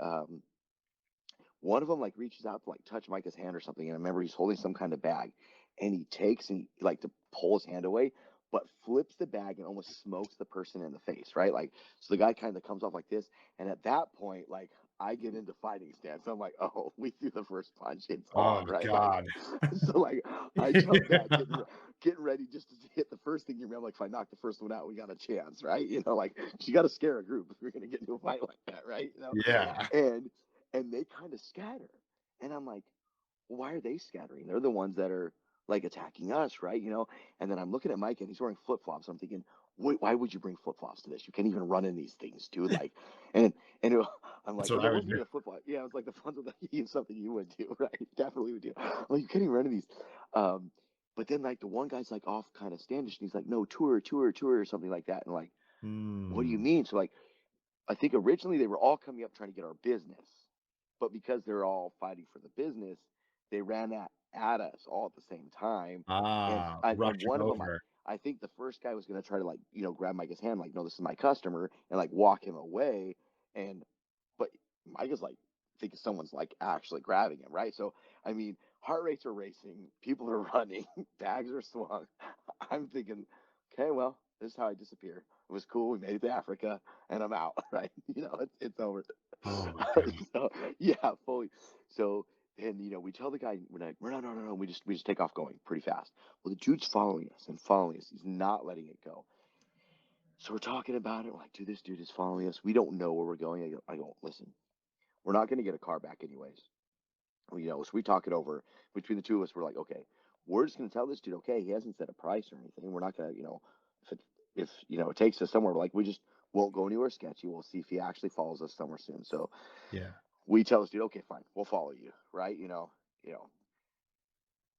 Speaker 2: one of them like reaches out to like touch Micah's hand or something, and I remember he's holding some kind of bag, and he takes and like to pull his hand away, but flips the bag and almost smokes the person in the face, right? Like, so the guy kind of comes off like this, and at that point, like I get into fighting stance. I'm like, oh, we threw the first punch, it's
Speaker 1: Oh
Speaker 2: on, right? Like,
Speaker 1: God.
Speaker 2: so like I jump back, getting ready just to hit the first thing you remember. Like, if I knock the first one out, we got a chance, right? Like you got to scare a group if you're gonna get into a fight like that, right?
Speaker 1: Yeah.
Speaker 2: And they kind of scatter. And I'm like, well, why are they scattering? They're the ones that are like attacking us, right? And then I'm looking at Mike and he's wearing flip flops. I'm thinking, wait, why would you bring flip flops to this? You can't even run in these things, dude. Like, and I'm
Speaker 1: That's
Speaker 2: like,
Speaker 1: what
Speaker 2: and
Speaker 1: I
Speaker 2: it
Speaker 1: would
Speaker 2: wasn't
Speaker 1: do.
Speaker 2: even a flip flop. Yeah, it was like the ones with something you would do, right? Definitely would do. I'm like, you can't even run in these. Um, but then like the one guy's like off kind of standish and he's like, no, tour, or something like that. And like, what do you
Speaker 1: Hmm.
Speaker 2: mean? So like I think originally they were all coming up trying to get our business, but because they're all fighting for the business, they ran at us all at the same time. And
Speaker 1: Ah,
Speaker 2: and
Speaker 1: rushing
Speaker 2: one of them,
Speaker 1: over.
Speaker 2: I think the first guy was going to try to like grab Micah's hand, like, no, this is my customer, and like walk him away. And but Micah's like thinking someone's like actually grabbing him, right? So I mean, heart rates are racing, people are running, bags are swung. I'm thinking, okay, well, this is how I disappear. It was cool. We made it to Africa, and I'm out. Right? It's over.
Speaker 1: Oh my God.
Speaker 2: So yeah, fully. So and we tell the guy we're no, no, no, no. We just take off going pretty fast. Well, the dude's following us and following us. He's not letting it go. So we're talking about it. We're like, dude, this dude is following us. We don't know where we're going. I go, listen, we're not going to get a car back anyways. So we talk it over between the two of us. We're like, okay, we're just going to tell this dude, okay, he hasn't set a price or anything. We're not going to, if it takes us somewhere, like we just won't go anywhere sketchy. We'll see if he actually follows us somewhere soon. So
Speaker 1: Yeah.
Speaker 2: we tell this dude, okay, fine, we'll follow you, right? You know.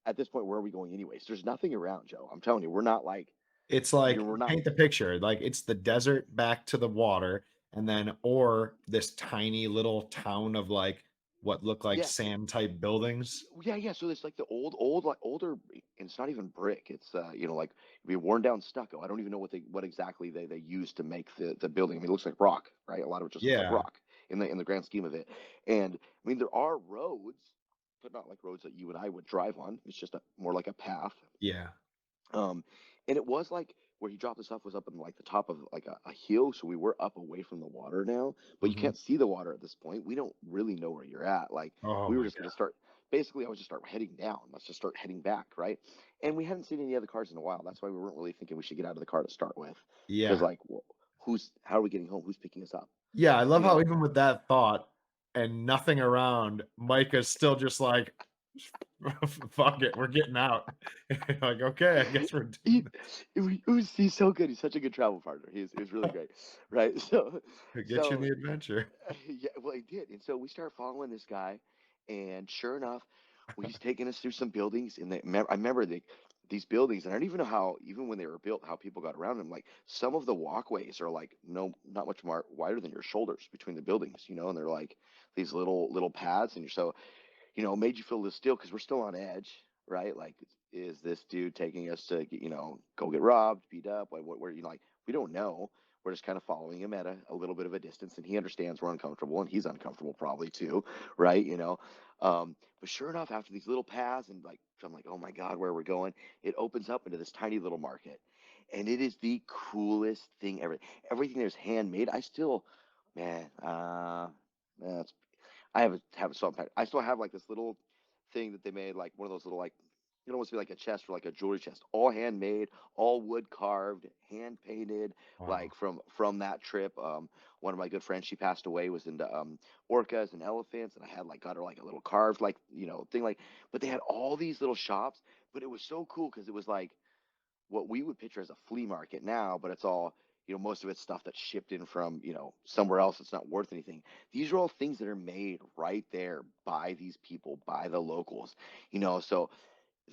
Speaker 2: At this point, where are we going anyways? There's nothing around, Joe. I'm telling you, we're not like,
Speaker 1: It's like
Speaker 2: we're not.
Speaker 1: paint the picture, like, it's the desert back to the water, and then or this tiny little town of, like, what look like
Speaker 2: Yes,
Speaker 1: sand type buildings.
Speaker 2: yeah, yeah. So it's like the old, like older, and it's not even brick. It's like it'd be worn down stucco. I don't even know what exactly they use to make the building. I mean, it looks like rock, right? A lot of it just looks like
Speaker 1: Yeah.
Speaker 2: rock in the grand scheme of it. And I mean, there are roads, but not like roads that you and I would drive on. It's just more like a path.
Speaker 1: Yeah.
Speaker 2: Um, and it was like where he dropped us off was up in like the top of like a hill, so we were up away from the water now, but you
Speaker 1: Mhm.
Speaker 2: can't see the water at this point. We don't really know where you're at. Like
Speaker 1: Oh
Speaker 2: we were
Speaker 1: my
Speaker 2: just gonna
Speaker 1: god.
Speaker 2: start. Basically, I would just start heading down. Let's just start heading back, right? And we hadn't seen any other cars in a while. That's why we weren't really thinking we should get out of the car to start with, because
Speaker 1: Yeah.
Speaker 2: like, well, how are we getting home? Who's picking us up?
Speaker 1: Yeah, I love
Speaker 2: You
Speaker 1: how
Speaker 2: know?
Speaker 1: even with that thought and nothing around, Micah's still just like, "Fuck it, we're getting out." Like, "Okay, I guess we're
Speaker 2: He,
Speaker 1: doing
Speaker 2: he's so good. He's such a good travel partner. He's really great, right? So,
Speaker 1: it. Get you in
Speaker 2: so
Speaker 1: the adventure."
Speaker 2: yeah, well, he did. And so we started following this guy, and sure enough, well, he's taking us through some buildings. And I remember these buildings, and I don't even know how, even when they were built, how people got around them. Like some of the walkways are like no, not much more wider than your shoulders between the buildings, and they're like these little paths, and you're so made you feel this still because we're still on edge, right? Like, is this dude taking us to, go get robbed, beat up? Like, where, like, we don't know. We're just kind of following him at a little bit of a distance, and he understands we're uncomfortable, and he's uncomfortable probably too, right? But sure enough, after these little paths, and like, I'm like, oh my God, where we're going, it opens up into this tiny little market. And it is the coolest thing ever. Everything there's handmade. I still, man, that's I have a salt pack. I still have like this little thing that they made, like one of those little like almost be like a chest or like a jewelry chest, all handmade, all wood carved, hand painted,
Speaker 1: Wow.
Speaker 2: like from that trip. One of my good friends, she passed away, was into orcas and elephants, and I had like got her like a little carved like thing like. But they had all these little shops, but it was so cool because it was like what we would picture as a flea market now, but it's all, most of it's stuff that's shipped in from, somewhere else that's not worth anything. These are all things that are made right there by these people, by the locals, so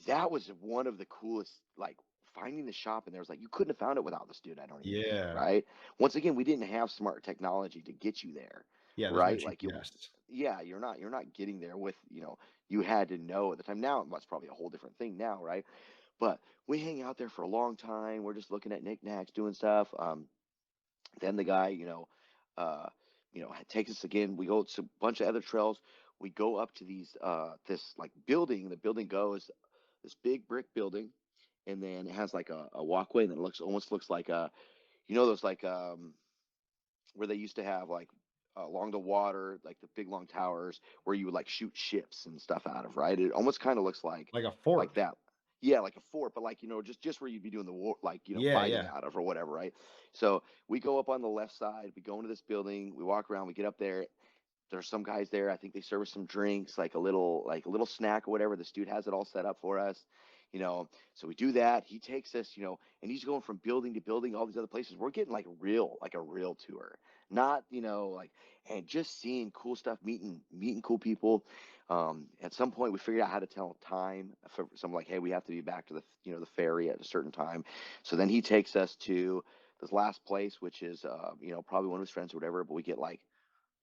Speaker 2: that was one of the coolest, like finding the shop, and there was like, you couldn't have found it without this dude, I don't even think,
Speaker 1: Yeah.
Speaker 2: right? Once again, we didn't have smart technology to get you there.
Speaker 1: Yeah, there's no
Speaker 2: right? Like it,
Speaker 1: GPS.
Speaker 2: yeah, you're not getting there with, you had to know at the time. Now that's probably a whole different thing now, right? But we hang out there for a long time. We're just looking at knickknacks, doing stuff. Then the guy, uh, takes us again. We go to a bunch of other trails. We go up to this like building. The building goes this big brick building, and then it has like a walkway, and it almost looks like those like where they used to have like along the water, like the big long towers where you would like shoot ships and stuff out of, right? It almost kind of looks
Speaker 1: Like a
Speaker 2: like
Speaker 1: fort.
Speaker 2: that. Yeah, like a fort, but like, just where you'd be doing the war, like,
Speaker 1: Yeah,
Speaker 2: fighting
Speaker 1: yeah.
Speaker 2: out of or whatever, right? So we go up on the left side, we go into this building, we walk around, we get up there, there's some guys there. I think they serve us some drinks, like a little snack or whatever. This dude has it all set up for us, So we do that. He takes us, and he's going from building to building, all these other places. We're getting like a real tour, not, and just seeing cool stuff, meeting cool people. At some point, we figured out how to tell time. So I'm like, hey, we have to be back to the ferry at a certain time. So then he takes us to this last place, which is, probably one of his friends or whatever. But we get like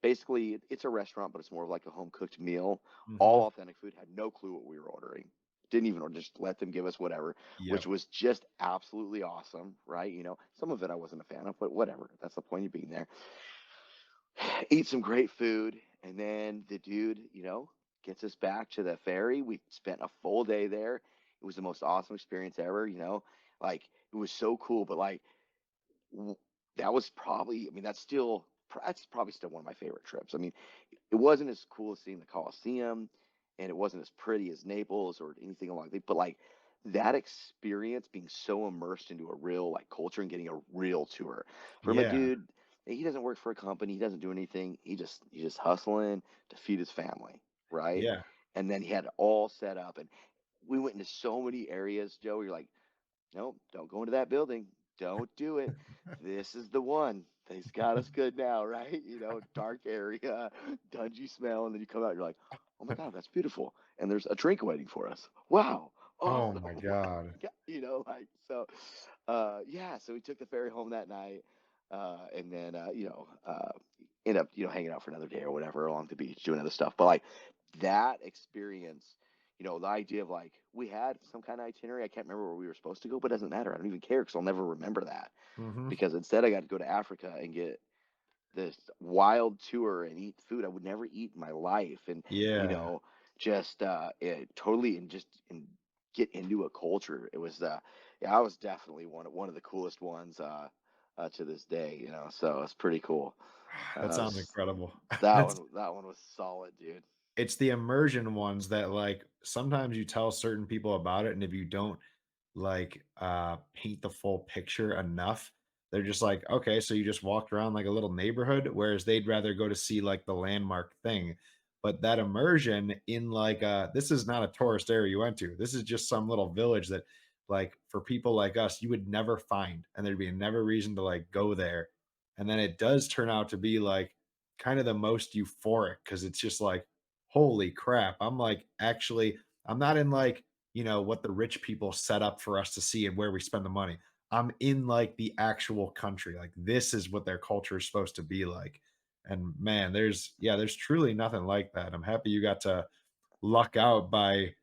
Speaker 2: basically it's a restaurant, but it's more of like a home cooked meal.
Speaker 1: Hmm.
Speaker 2: All authentic food. Had no clue what we were ordering. Didn't even, or just let them give us whatever, which
Speaker 1: Yep.
Speaker 2: was just absolutely awesome, right? Some of it I wasn't a fan of, but whatever. That's the point of being there. Eat some great food, and then the dude, gets us back to the ferry. We spent a full day there. It was the most awesome experience ever. Like it was so cool, but like w- that was probably, I mean, that's probably still one of my favorite trips. I mean, it wasn't as cool as seeing the Coliseum, and it wasn't as pretty as Naples or anything along that. But like that experience, being so immersed into a real like culture and getting a real tour from a
Speaker 1: Yeah.
Speaker 2: dude. He doesn't work for a company. He doesn't do anything. He's just hustling to feed his family, right?
Speaker 1: Yeah.
Speaker 2: And then he had it all set up, and we went into so many areas. Joe, you're like, nope, don't go into that building. Don't do it. This is the one. He's got us good now, right? Dark area, dungy smell, and then you come out, you're like, oh my God, that's beautiful. And there's a drink waiting for us. Wow,
Speaker 1: Oh
Speaker 2: awesome.
Speaker 1: my
Speaker 2: Like,
Speaker 1: God.
Speaker 2: like so. Yeah. So we took the ferry home that night, and then end up hanging out for another day or whatever along the beach, doing other stuff. But like that experience, the idea of like we had some kind of itinerary. I can't remember where we were supposed to go, but it doesn't matter. I don't even care because I'll never remember that.
Speaker 1: Hmm.
Speaker 2: Because instead, I got to go to Africa and get this wild tour and eat food I would never eat in my life, and you
Speaker 1: Yeah.
Speaker 2: know, just totally and get into a culture. It was yeah, I was definitely one of the coolest ones to this day. So it's pretty cool.
Speaker 1: That
Speaker 2: Uh,
Speaker 1: sounds incredible.
Speaker 2: that
Speaker 1: That's
Speaker 2: one that one was solid, dude.
Speaker 1: it's the immersion ones that like sometimes you tell certain people about it, and if you don't like paint the full picture enough, they're just like, okay, so you just walked around like a little neighborhood, whereas they'd rather go to see like the landmark thing. But that immersion in like this is not a tourist area you went to. This is just some little village that like for people like us, you would never find, and there'd be never reason to like go there. And then it does turn out to be like kind of the most euphoric because it's just like, holy crap. I'm like, actually, I'm not in like, what the rich people set up for us to see and where we spend the money. I'm in like the actual country. Like this is what their culture is supposed to be like. And man, there's truly nothing like that. I'm happy you got to luck out by,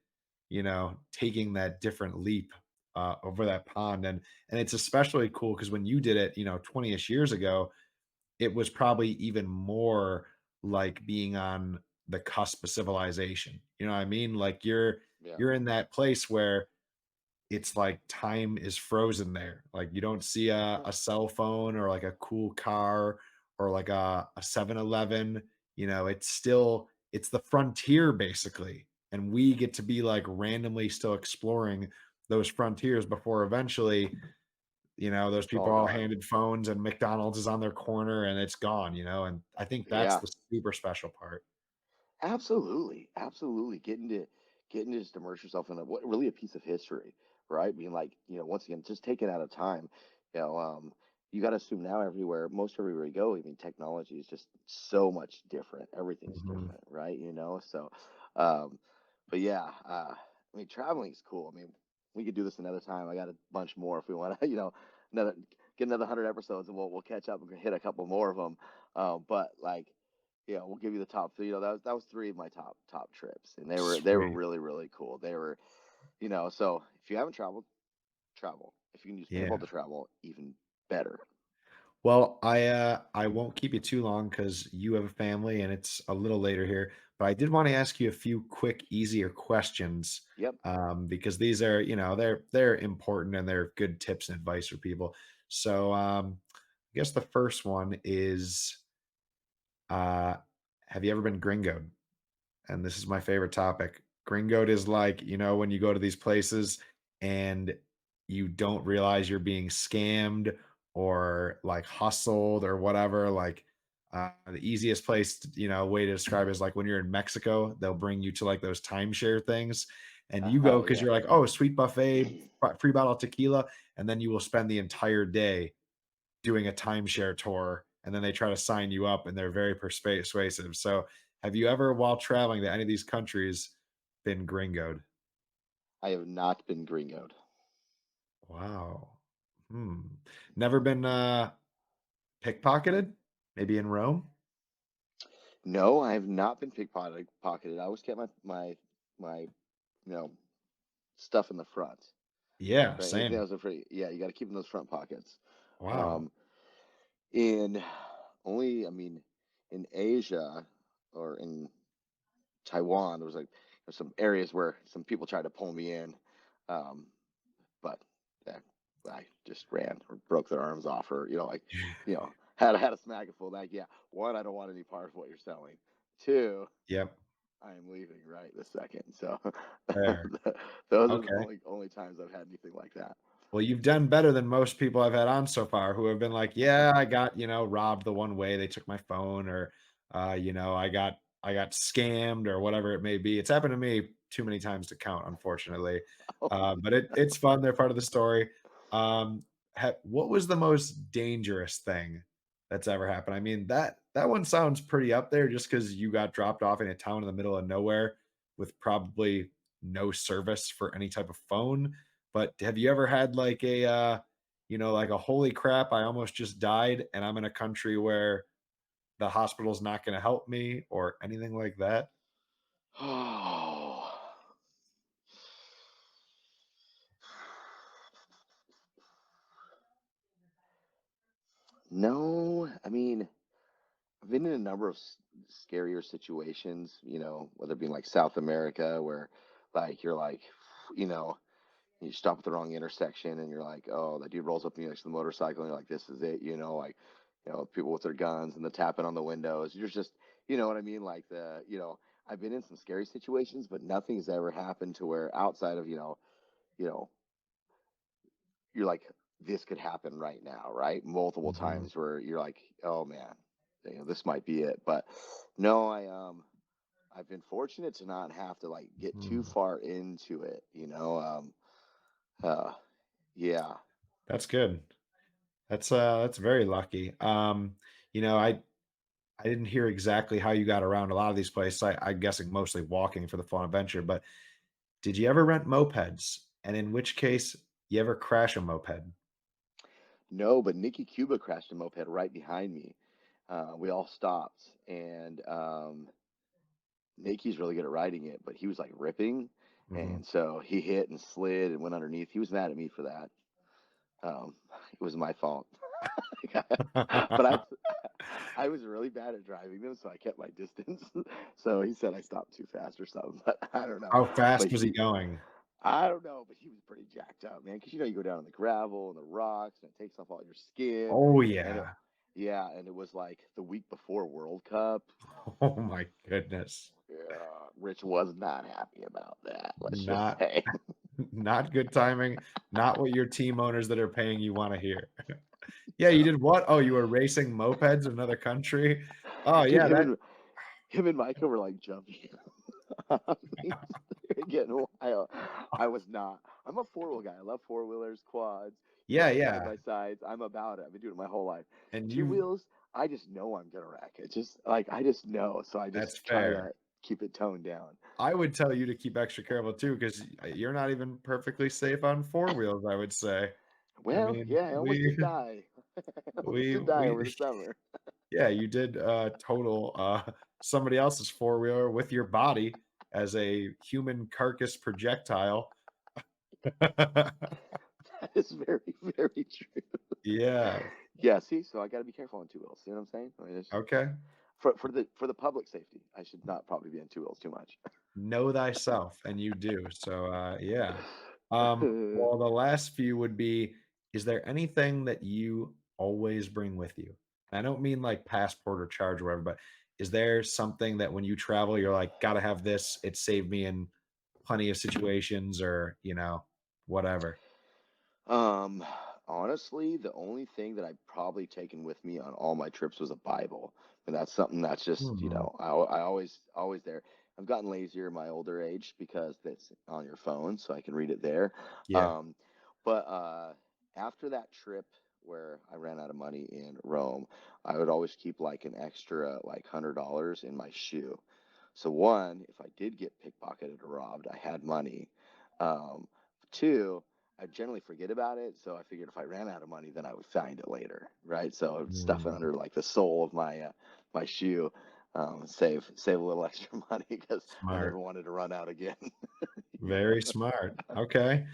Speaker 1: taking that different leap over that pond. And it's especially cool because when you did it, 20ish years ago, it was probably even more like being on the cusp of civilization. You know what I mean? Like
Speaker 2: Yeah,
Speaker 1: you're in that place where it's like time is frozen there. Like you don't see a cell phone or like a cool car or like a 7-Eleven. It's the frontier basically. And we get to be like randomly still exploring those frontiers before eventually, those
Speaker 2: it's all
Speaker 1: people are all
Speaker 2: gone.
Speaker 1: handed phones and McDonald's is on their corner and it's gone. And I think that's
Speaker 2: Yeah.
Speaker 1: the super special part.
Speaker 2: Absolutely, absolutely. Getting to just immerse yourself in what really a piece of history, right? Being like, once again, just taking out of time. You got to assume now most everywhere you go, I mean, technology is just so much different. Everything's
Speaker 1: Mhm.
Speaker 2: different, right? So, um, but yeah, I mean, traveling is cool. I mean, we could do this another time. I got a bunch more if we want to, another get another 100 episodes, and we'll catch up and hit a couple more of them. But like Yeah, we'll give you the top three. That was three of my top trips, and they were
Speaker 1: Sweet.
Speaker 2: really really cool. They were, so if you haven't traveled, travel. If you can use paintball to
Speaker 1: Yeah.
Speaker 2: travel, even better.
Speaker 1: Well, I won't keep you too long because you have a family and it's a little later here. But I did want to ask you a few quick, easier questions
Speaker 2: Yep.
Speaker 1: because these are, they're important and they're good tips and advice for people. So I guess the first one is, uh, have you ever been gringoed? And this is my favorite topic. Gringoed is like, when you go to these places and you don't realize you're being scammed or like hustled or whatever. Like the easiest place, way to describe it is like when you're in Mexico, they'll bring you to like those timeshare things and you go
Speaker 2: Oh
Speaker 1: because
Speaker 2: yeah.
Speaker 1: you're like, oh, sweet buffet, free bottle of tequila. And then you will spend the entire day doing a timeshare tour, and then they try to sign you up, and they're very persuasive. So, have you ever, while traveling to any of these countries, been gringoed?
Speaker 2: I have not been gringoed.
Speaker 1: Wow. Hmm. Never been pickpocketed? Maybe in Rome?
Speaker 2: No, I have not been pickpocketed. I always kept my stuff in the front,
Speaker 1: Yeah,
Speaker 2: right? Anything that
Speaker 1: same.
Speaker 2: was afraid, yeah, you got to keep in those front pockets.
Speaker 1: Wow.
Speaker 2: Um, in only, I mean, in Asia or in Taiwan, there was like there's some areas where some people tried to pull me in, um, but yeah, I just ran or broke their arms off, or had a smack full. Like, yeah, one, I don't want any part of what you're selling. Two,
Speaker 1: Yep.
Speaker 2: I am leaving right this second. So
Speaker 1: Fair.
Speaker 2: those are the
Speaker 1: Okay.
Speaker 2: only times I've had anything like that.
Speaker 1: Well, you've done better than most people I've had on so far who have been like, "Yeah, I got, robbed the one way. They took my phone or I got scammed or whatever it may be." It's happened to me too many times to count, unfortunately.
Speaker 2: Oh,
Speaker 1: But it's fun. They're part of the story. Um, what was the most dangerous thing that's ever happened? I mean, that one sounds pretty up there just because you got dropped off in a town in the middle of nowhere with probably no service for any type of phone, but have you ever had like like a holy crap, I almost just died and I'm in a country where the hospital's not going to help me or anything like that?
Speaker 2: oh. No, I mean, I've been in a number of scarier situations, whether it be in like South America where like you're like, you know, you stop at the wrong intersection and you're like, oh, that dude rolls up next to the motorcycle and you're like, this is it, like, people with their guns and the tapping on the windows. You're just, you know what I mean? Like I've been in some scary situations, but nothing's ever happened to where outside of, you know, you're like, this could happen right now, right? Multiple
Speaker 1: Mhm.
Speaker 2: times where you're like, oh man, this might be it. But no, I've been fortunate to not have to like get too
Speaker 1: Hmm.
Speaker 2: far into it. Uh, yeah.
Speaker 1: That's good. That's very lucky. I didn't hear exactly how you got around a lot of these places. I'm guessing mostly walking for the fun adventure, but did you ever rent mopeds? And in which case, you ever crash a moped?
Speaker 2: No, but Nikki Cuba crashed a moped right behind me. We all stopped, and Nikki's really good at riding it, but he was like ripping,
Speaker 1: Mhm.
Speaker 2: and so he hit and slid and went underneath. He was mad at me for that. It was my fault. But I was really bad at driving them, so I kept my distance. So he said I stopped too fast or something, but I don't know.
Speaker 1: How fast
Speaker 2: But
Speaker 1: was he going?
Speaker 2: I don't know, but he was pretty jacked up, man. Because you go down in the gravel and the rocks, and it takes off all your skin,
Speaker 1: Oh,
Speaker 2: and
Speaker 1: yeah.
Speaker 2: yeah, and it was like the week before World Cup.
Speaker 1: Oh my goodness.
Speaker 2: Yeah, Rich was not happy about that. Let's just
Speaker 1: Not
Speaker 2: say.
Speaker 1: not good timing, not what your team owners that are paying you wanna hear. Yeah, you
Speaker 2: No.
Speaker 1: did what? Oh, you were racing mopeds in another country? Oh,
Speaker 2: Dude,
Speaker 1: yeah, that
Speaker 2: him and Micah were like jumping. They were getting wild. I was not. I'm a four-wheel guy. I love four-wheelers, quads,
Speaker 1: yeah,
Speaker 2: side
Speaker 1: yeah,
Speaker 2: by sides. I'm about it. I've been doing it my whole life.
Speaker 1: and
Speaker 2: Two
Speaker 1: you
Speaker 2: wheels, I just know I'm gonna wreck it. Just like I just know. So I
Speaker 1: that's
Speaker 2: just try
Speaker 1: fair.
Speaker 2: to keep it toned down.
Speaker 1: I would tell you to keep extra careful too, 'cause you're not even perfectly safe on 4 wheels, I would say. I
Speaker 2: Well,
Speaker 1: mean,
Speaker 2: yeah, I almost
Speaker 1: we
Speaker 2: did die. Almost did die
Speaker 1: we
Speaker 2: over the summer.
Speaker 1: yeah, you did total somebody else's four-wheeler with your body as a human carcass projectile.
Speaker 2: That is very, very true.
Speaker 1: Yeah.
Speaker 2: Yeah, see, so I got to be careful on two wheels. See what I'm saying? I mean, it's
Speaker 1: Okay.
Speaker 2: for the public safety, I should not probably be on two wheels too much.
Speaker 1: Know thyself, and you do. So, yeah. Well, the last few would be, is there anything that you always bring with you? I don't mean like passport or charge or whatever, but is there something that when you travel, you're like, gotta have this? It saved me in plenty of situations or, whatever.
Speaker 2: Um, Honestly, the only thing that I've probably taken with me on all my trips was a Bible, and that's something that's just,
Speaker 1: Hmm.
Speaker 2: I always there. I've gotten lazier in my older age because it's on your phone, so I can read it there.
Speaker 1: Yeah.
Speaker 2: Um, but after that trip where I ran out of money in Rome, I would always keep like an extra like $100 in my shoe. So one, if I did get pickpocketed or robbed, I had money. Um, Two, I generally forget about it, so I figured if I ran out of money, then I would find it later, right? So I would stuff it
Speaker 1: Mm,
Speaker 2: under like the sole of my shoe, save a little extra money because I never
Speaker 1: smart.
Speaker 2: wanted to run out again. you know?
Speaker 1: Very smart. Okay.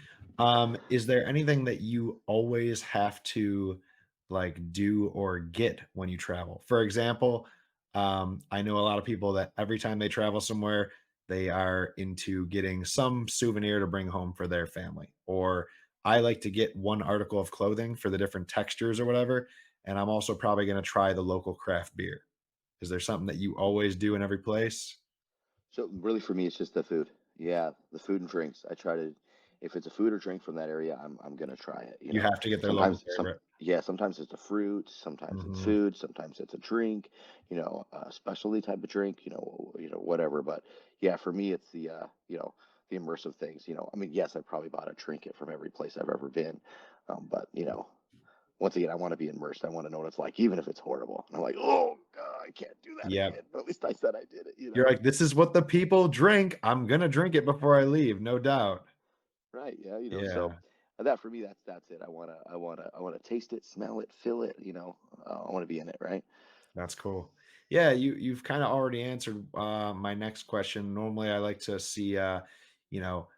Speaker 1: Is there anything that you always have to like do or get when you travel? For example, I know a lot of people that every time they travel somewhere, they are into getting some souvenir to bring home for their family. Or I like to get one article of clothing for the different textures or whatever. And I'm also probably going to try the local craft beer. Is there something that you always do in every place?
Speaker 2: So really, for me, it's just the food. Yeah, the food and drinks. I try to, if it's a food or drink from that area, I'm gonna try it.
Speaker 1: You have to get their local favorite.
Speaker 2: Yeah, sometimes it's a fruit, sometimes it's
Speaker 1: Hmm.
Speaker 2: food, sometimes it's a drink. A specialty type of drink. Whatever. But yeah, for me, it's the immersive things. I mean, yes, I probably bought a trinket from every place I've ever been, but once again, I want to be immersed. I want to know what it's like, even if it's horrible. And I'm like, oh God, I can't do that
Speaker 1: Yeah.
Speaker 2: again. But at least I said I did it.
Speaker 1: You're like, "This is what the people drink. I'm gonna drink it before I leave, no doubt."
Speaker 2: Right. Yeah. So
Speaker 1: Yeah,
Speaker 2: that for me, that's it. I wanna taste it, smell it, feel it. I want to be in it. Right.
Speaker 1: that's cool. Yeah, you've kinda already answered, my next question. Normally, I like to see, you know,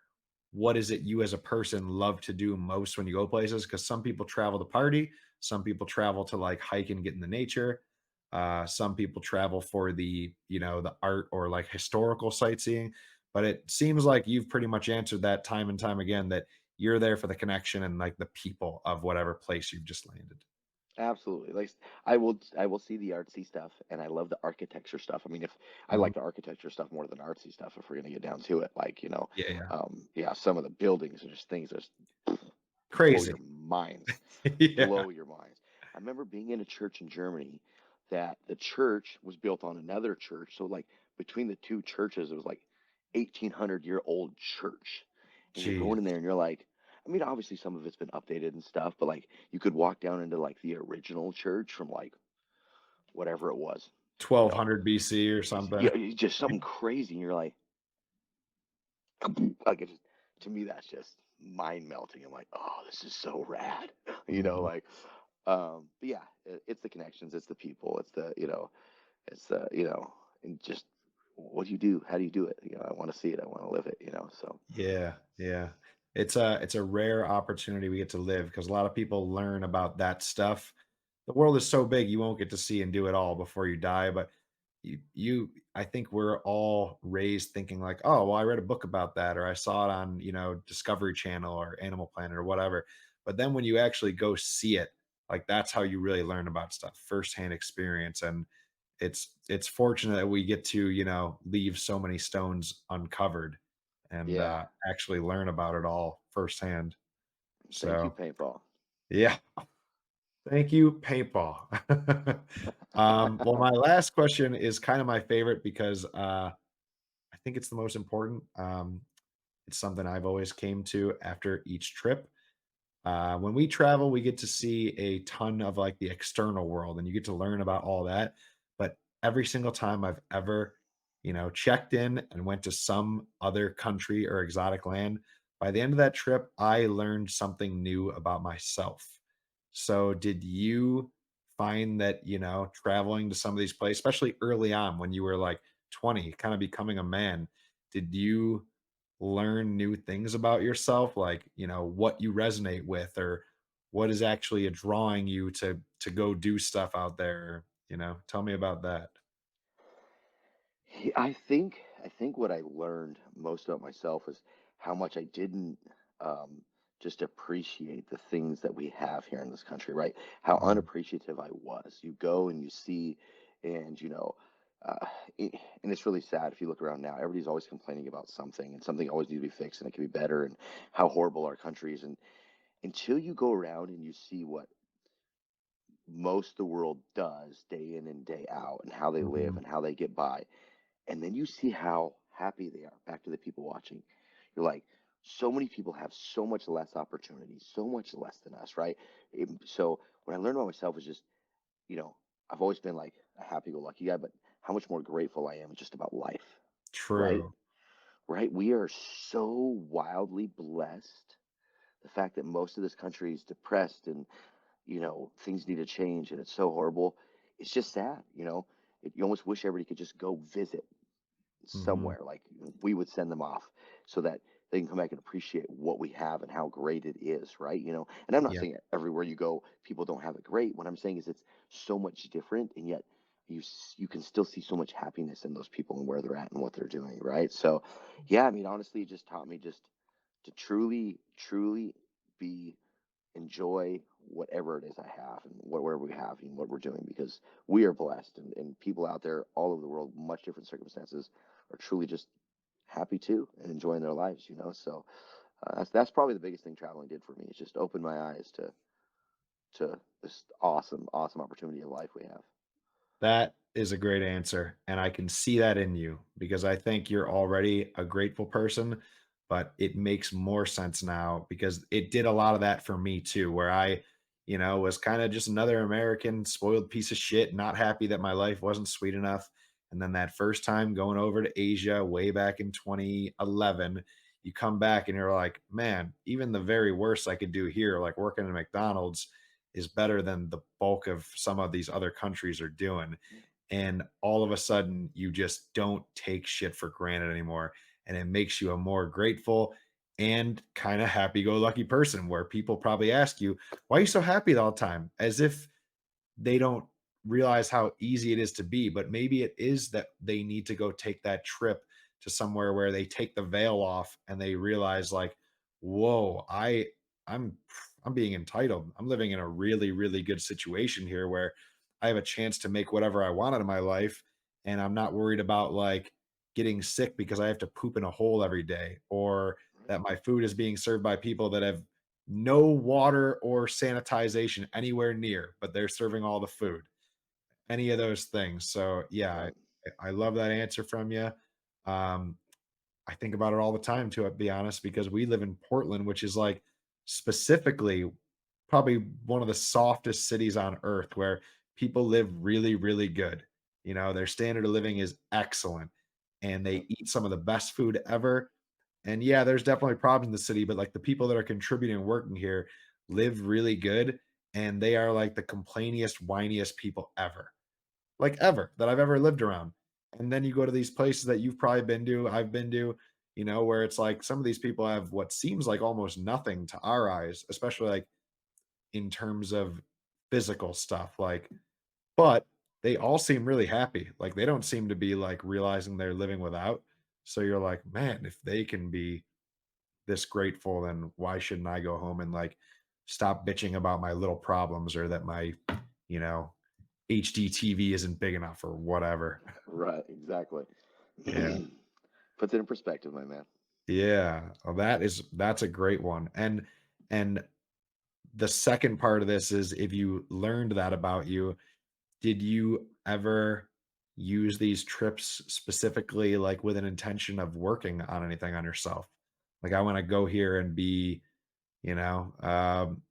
Speaker 1: what is it you as a person love to do most when you go places? Because some people travel to party, some people travel to, like, hike and get in the nature, some people travel for the art or, like, historical sightseeing, but it seems like you've pretty much answered that time and time again that you're there for the connection and, like, the people of whatever place you've just landed.
Speaker 2: Absolutely. Like I will see the artsy stuff, and I love the architecture stuff. I mean, if I
Speaker 1: Mhm.
Speaker 2: like the architecture stuff more than artsy stuff, if we're gonna get down to it, like
Speaker 1: Yeah, yeah.
Speaker 2: yeah, some of the buildings are just things that just blow your
Speaker 1: Crazy.
Speaker 2: minds,
Speaker 1: Yeah.
Speaker 2: blow your minds. I remember being in a church in Germany that the church was built on another church, so like between the two churches, it was like 1800-year-old church, and you're going
Speaker 1: Jeez.
Speaker 2: in there and you're like. I mean, obviously some of it's been updated and stuff, but like you could walk down into like the original church from like whatever it was, you know,
Speaker 1: 1200 BC or something.
Speaker 2: yeah, it's just something crazy, and you're like it just, to me that's just mind melting. I'm like, oh, this is so rad,
Speaker 1: Mhm.
Speaker 2: but yeah, it's the connections, it's the people, it's the and just what do you do? How do you do it? I want to see it, I want to live it, so
Speaker 1: Yeah, yeah. It's a rare opportunity we get to live because a lot of people learn about that stuff. The world is so big, you won't get to see and do it all before you die, but I think we're all raised thinking like, "Oh, well, I read a book about that or I saw it on, Discovery Channel or Animal Planet or whatever." But then when you actually go see it, like that's how you really learn about stuff, firsthand experience. And it's fortunate that we get to, leave so many stones uncovered and,
Speaker 2: yeah.
Speaker 1: actually learn about it all firsthand.
Speaker 2: Thank you,
Speaker 1: So,
Speaker 2: paintball.
Speaker 1: yeah. Thank you, paintball. Well, my last question is kind of my favorite because, I think it's the most important. It's something I've always came to after each trip. When we travel, we get to see a ton of like the external world and you get to learn about all that. But every single time I've ever, checked in and went to some other country or exotic land, by the end of that trip, I learned something new about myself. So did you find that, traveling to some of these places, especially early on when you were like 20, kind of becoming a man, did you learn new things about yourself, like, what you resonate with, or what is actually drawing you to go do stuff out there? Tell me about that.
Speaker 2: I think what I learned most about myself is how much I didn't um, just appreciate the things that we have here in this country, right? How
Speaker 1: Mhm.
Speaker 2: unappreciative I was. You go and you see, and uh, and it's really sad if you look around now. Everybody's always complaining about something, and something always needs to be fixed, and it can be better, and how horrible our country is. And until you go around and you see what most of the world does day in and day out, and how they live
Speaker 1: Mhm.
Speaker 2: and how they get by, and then you see how happy they are. Back to the people watching, you're like, so many people have so much less opportunity, so much less than us, right? So what I learned about myself is just, you know, I've always been like a happy-go-lucky guy, but how much more grateful I am just about life, right?
Speaker 1: True.
Speaker 2: Right? We are so wildly blessed. The fact that most of this country is depressed and things need to change and it's so horrible. It's just sad. You almost wish everybody could just go visit
Speaker 1: Mhm.
Speaker 2: somewhere. Like we would send them off so that they can come back and appreciate what we have and how great it is, right? And I'm not
Speaker 1: Yeah.
Speaker 2: saying everywhere you go, people don't have it great. What I'm saying is it's so much different, and yet you can still see so much happiness in those people and where they're at and what they're doing, right? So, yeah, I mean, honestly, it just taught me just to truly, truly be enjoy whatever it is I have and whatever we have and what we're doing, because we are blessed, and people out there all over the world, much different circumstances, are truly just happy too and enjoying their lives. So that's probably the biggest thing traveling did for me. It's just opened my eyes to this awesome, awesome opportunity of life we have.
Speaker 1: That is a great answer, and I can see that in you because I think you're already a grateful person, but it makes more sense now because it did a lot of that for me too, where I, was kind of just another American spoiled piece of shit, not happy that my life wasn't sweet enough. And then that first time going over to Asia way back in 2011, you come back and you're like, man, even the very worst I could do here, like working at McDonald's, is better than the bulk of some of these other countries are doing. And all of a sudden, you just don't take shit for granted anymore. And it makes you a more grateful and kind of happy go lucky person where people probably ask you, why are you so happy all the time? As if they don't realize how easy it is to be, but maybe it is that they need to go take that trip to somewhere where they take the veil off and they realize like, whoa, I'm I'm being entitled. I'm living in a really, really good situation here where I have a chance to make whatever I want out of my life. And I'm not worried about like getting sick because I have to poop in a hole every day or
Speaker 2: Right.
Speaker 1: that my food is being served by people that have no water or sanitization anywhere near, but they're serving all the food. Any of those things. So yeah,
Speaker 2: Right.
Speaker 1: I love that answer from you. Um, I think about it all the time to be honest, because we live in Portland, which is like specifically probably one of the softest cities on earth where people live really, really good. Their standard of living is excellent and they
Speaker 2: Yep.
Speaker 1: eat some of the best food ever. And yeah, there's definitely problems in the city, but like the people that are contributing and working here live really good. And they are like the complainiest, whiniest people ever, like ever that I've ever lived around. And then you go to these places that you've probably been to, I've been to, where it's like some of these people have what seems like almost nothing to our eyes, especially like in terms of physical stuff. Like, but they all seem really happy. Like they don't seem to be like realizing they're living without. So you're like, man, if they can be this grateful, then why shouldn't I go home and like stop bitching about my little problems or that my, you know, HD TV isn't big enough or whatever.
Speaker 2: Right. Exactly.
Speaker 1: Yeah.
Speaker 2: Puts it in perspective, my man.
Speaker 1: Yeah. Well, that's a great one. And the second part of this is if you learned that about you, did you ever use these trips specifically like with an intention of working on anything on yourself? Like I want to go here and be,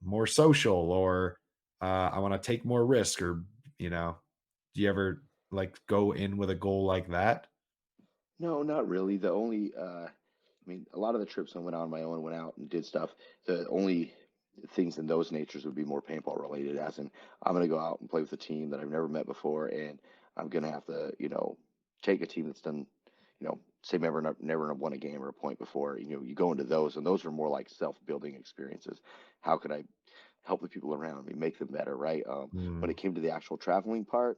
Speaker 1: more social or I want to take more risk or, you know, do you ever like go in with a goal like that?
Speaker 2: No, not really. I mean, a lot of the trips I went on my own, went out and did stuff. The only things in those natures would be more paintball related, as in I'm going to go out and play with a team that I've never met before, and I'm going to have to, take a team that's done, say never won a game or a point before. You go into those, and those are more like self-building experiences. How could I help the people around me, make them better, right? When
Speaker 1: Mm,
Speaker 2: it came to the actual traveling part,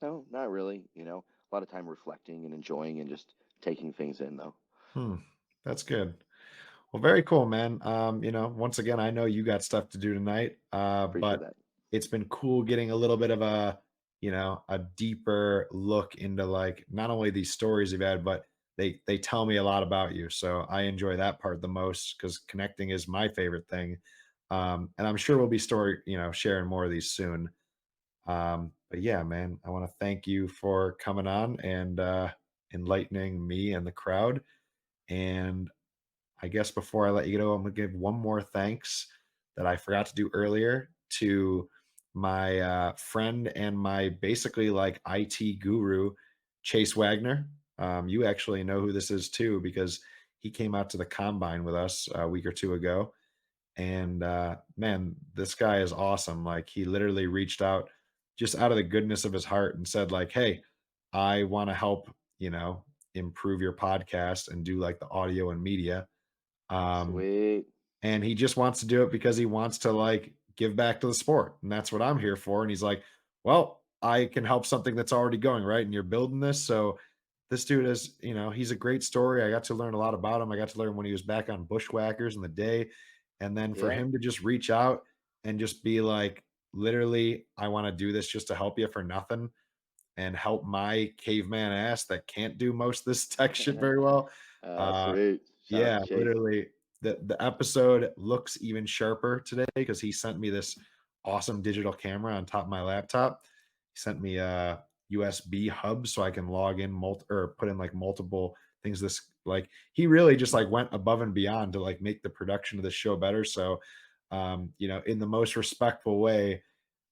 Speaker 2: no, not really. A lot of time reflecting and enjoying and just taking things in, though.
Speaker 1: hmm. That's good. Well, very cool, man. Once again, I know you got stuff to do tonight,
Speaker 2: Appreciate
Speaker 1: but
Speaker 2: that.
Speaker 1: it's been cool getting a little bit of a deeper look into like not only these stories you've had, but they tell me a lot about you. So I enjoy that part the most because connecting is my favorite thing. And I'm sure we'll be sharing more of these soon. But yeah, man, I want to thank you for coming on and enlightening me and the crowd. And I guess before I let you go, I'm gonna give one more thanks that I forgot to do earlier to my friend and my basically like IT guru, Chase Wagner. You actually know who this is too because he came out to the combine with us a week or two ago. And man, this guy is awesome. Like he literally reached out just out of the goodness of his heart and said, like, hey, I want to help, improve your podcast and do like the audio and media. Um,
Speaker 2: Sweet.
Speaker 1: and he just wants to do it because he wants to like give back to the sport. And that's what I'm here for. And he's like, well, I can help something that's already going, right? And you're building this. So this dude is, he's a great story. I got to learn a lot about him. I got to learn when he was back on Bushwhackers in the day. And then for
Speaker 2: Yeah.
Speaker 1: him to just reach out and just be like, literally, I want to do this just to help you for nothing and help my caveman ass that can't do most of this tech shit very well. Uh,
Speaker 2: Sweet. Shout out
Speaker 1: yeah,
Speaker 2: to Chase.
Speaker 1: literally, the episode looks even sharper today because he sent me this awesome digital camera on top of my laptop. He sent me a USB hub so I can log in or put in like multiple things. This like he really just like went above and beyond to like make the production of the show better. So, in the most respectful way,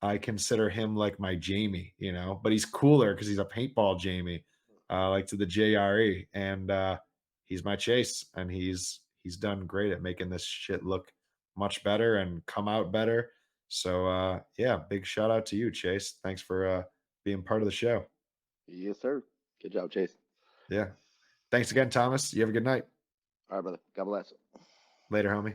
Speaker 1: I consider him like my Jamie, but he's cooler because he's a paintball Jamie, like to the JRE, and he's my Chase, and he's done great at making this shit look much better and come out better. So yeah, big shout out to you, Chase. Thanks for being part of the show.
Speaker 2: Yes, sir. Good job, Chase.
Speaker 1: Yeah, thanks again, Thomas. You have a good night.
Speaker 2: All right, brother. God bless.
Speaker 1: Later, homie.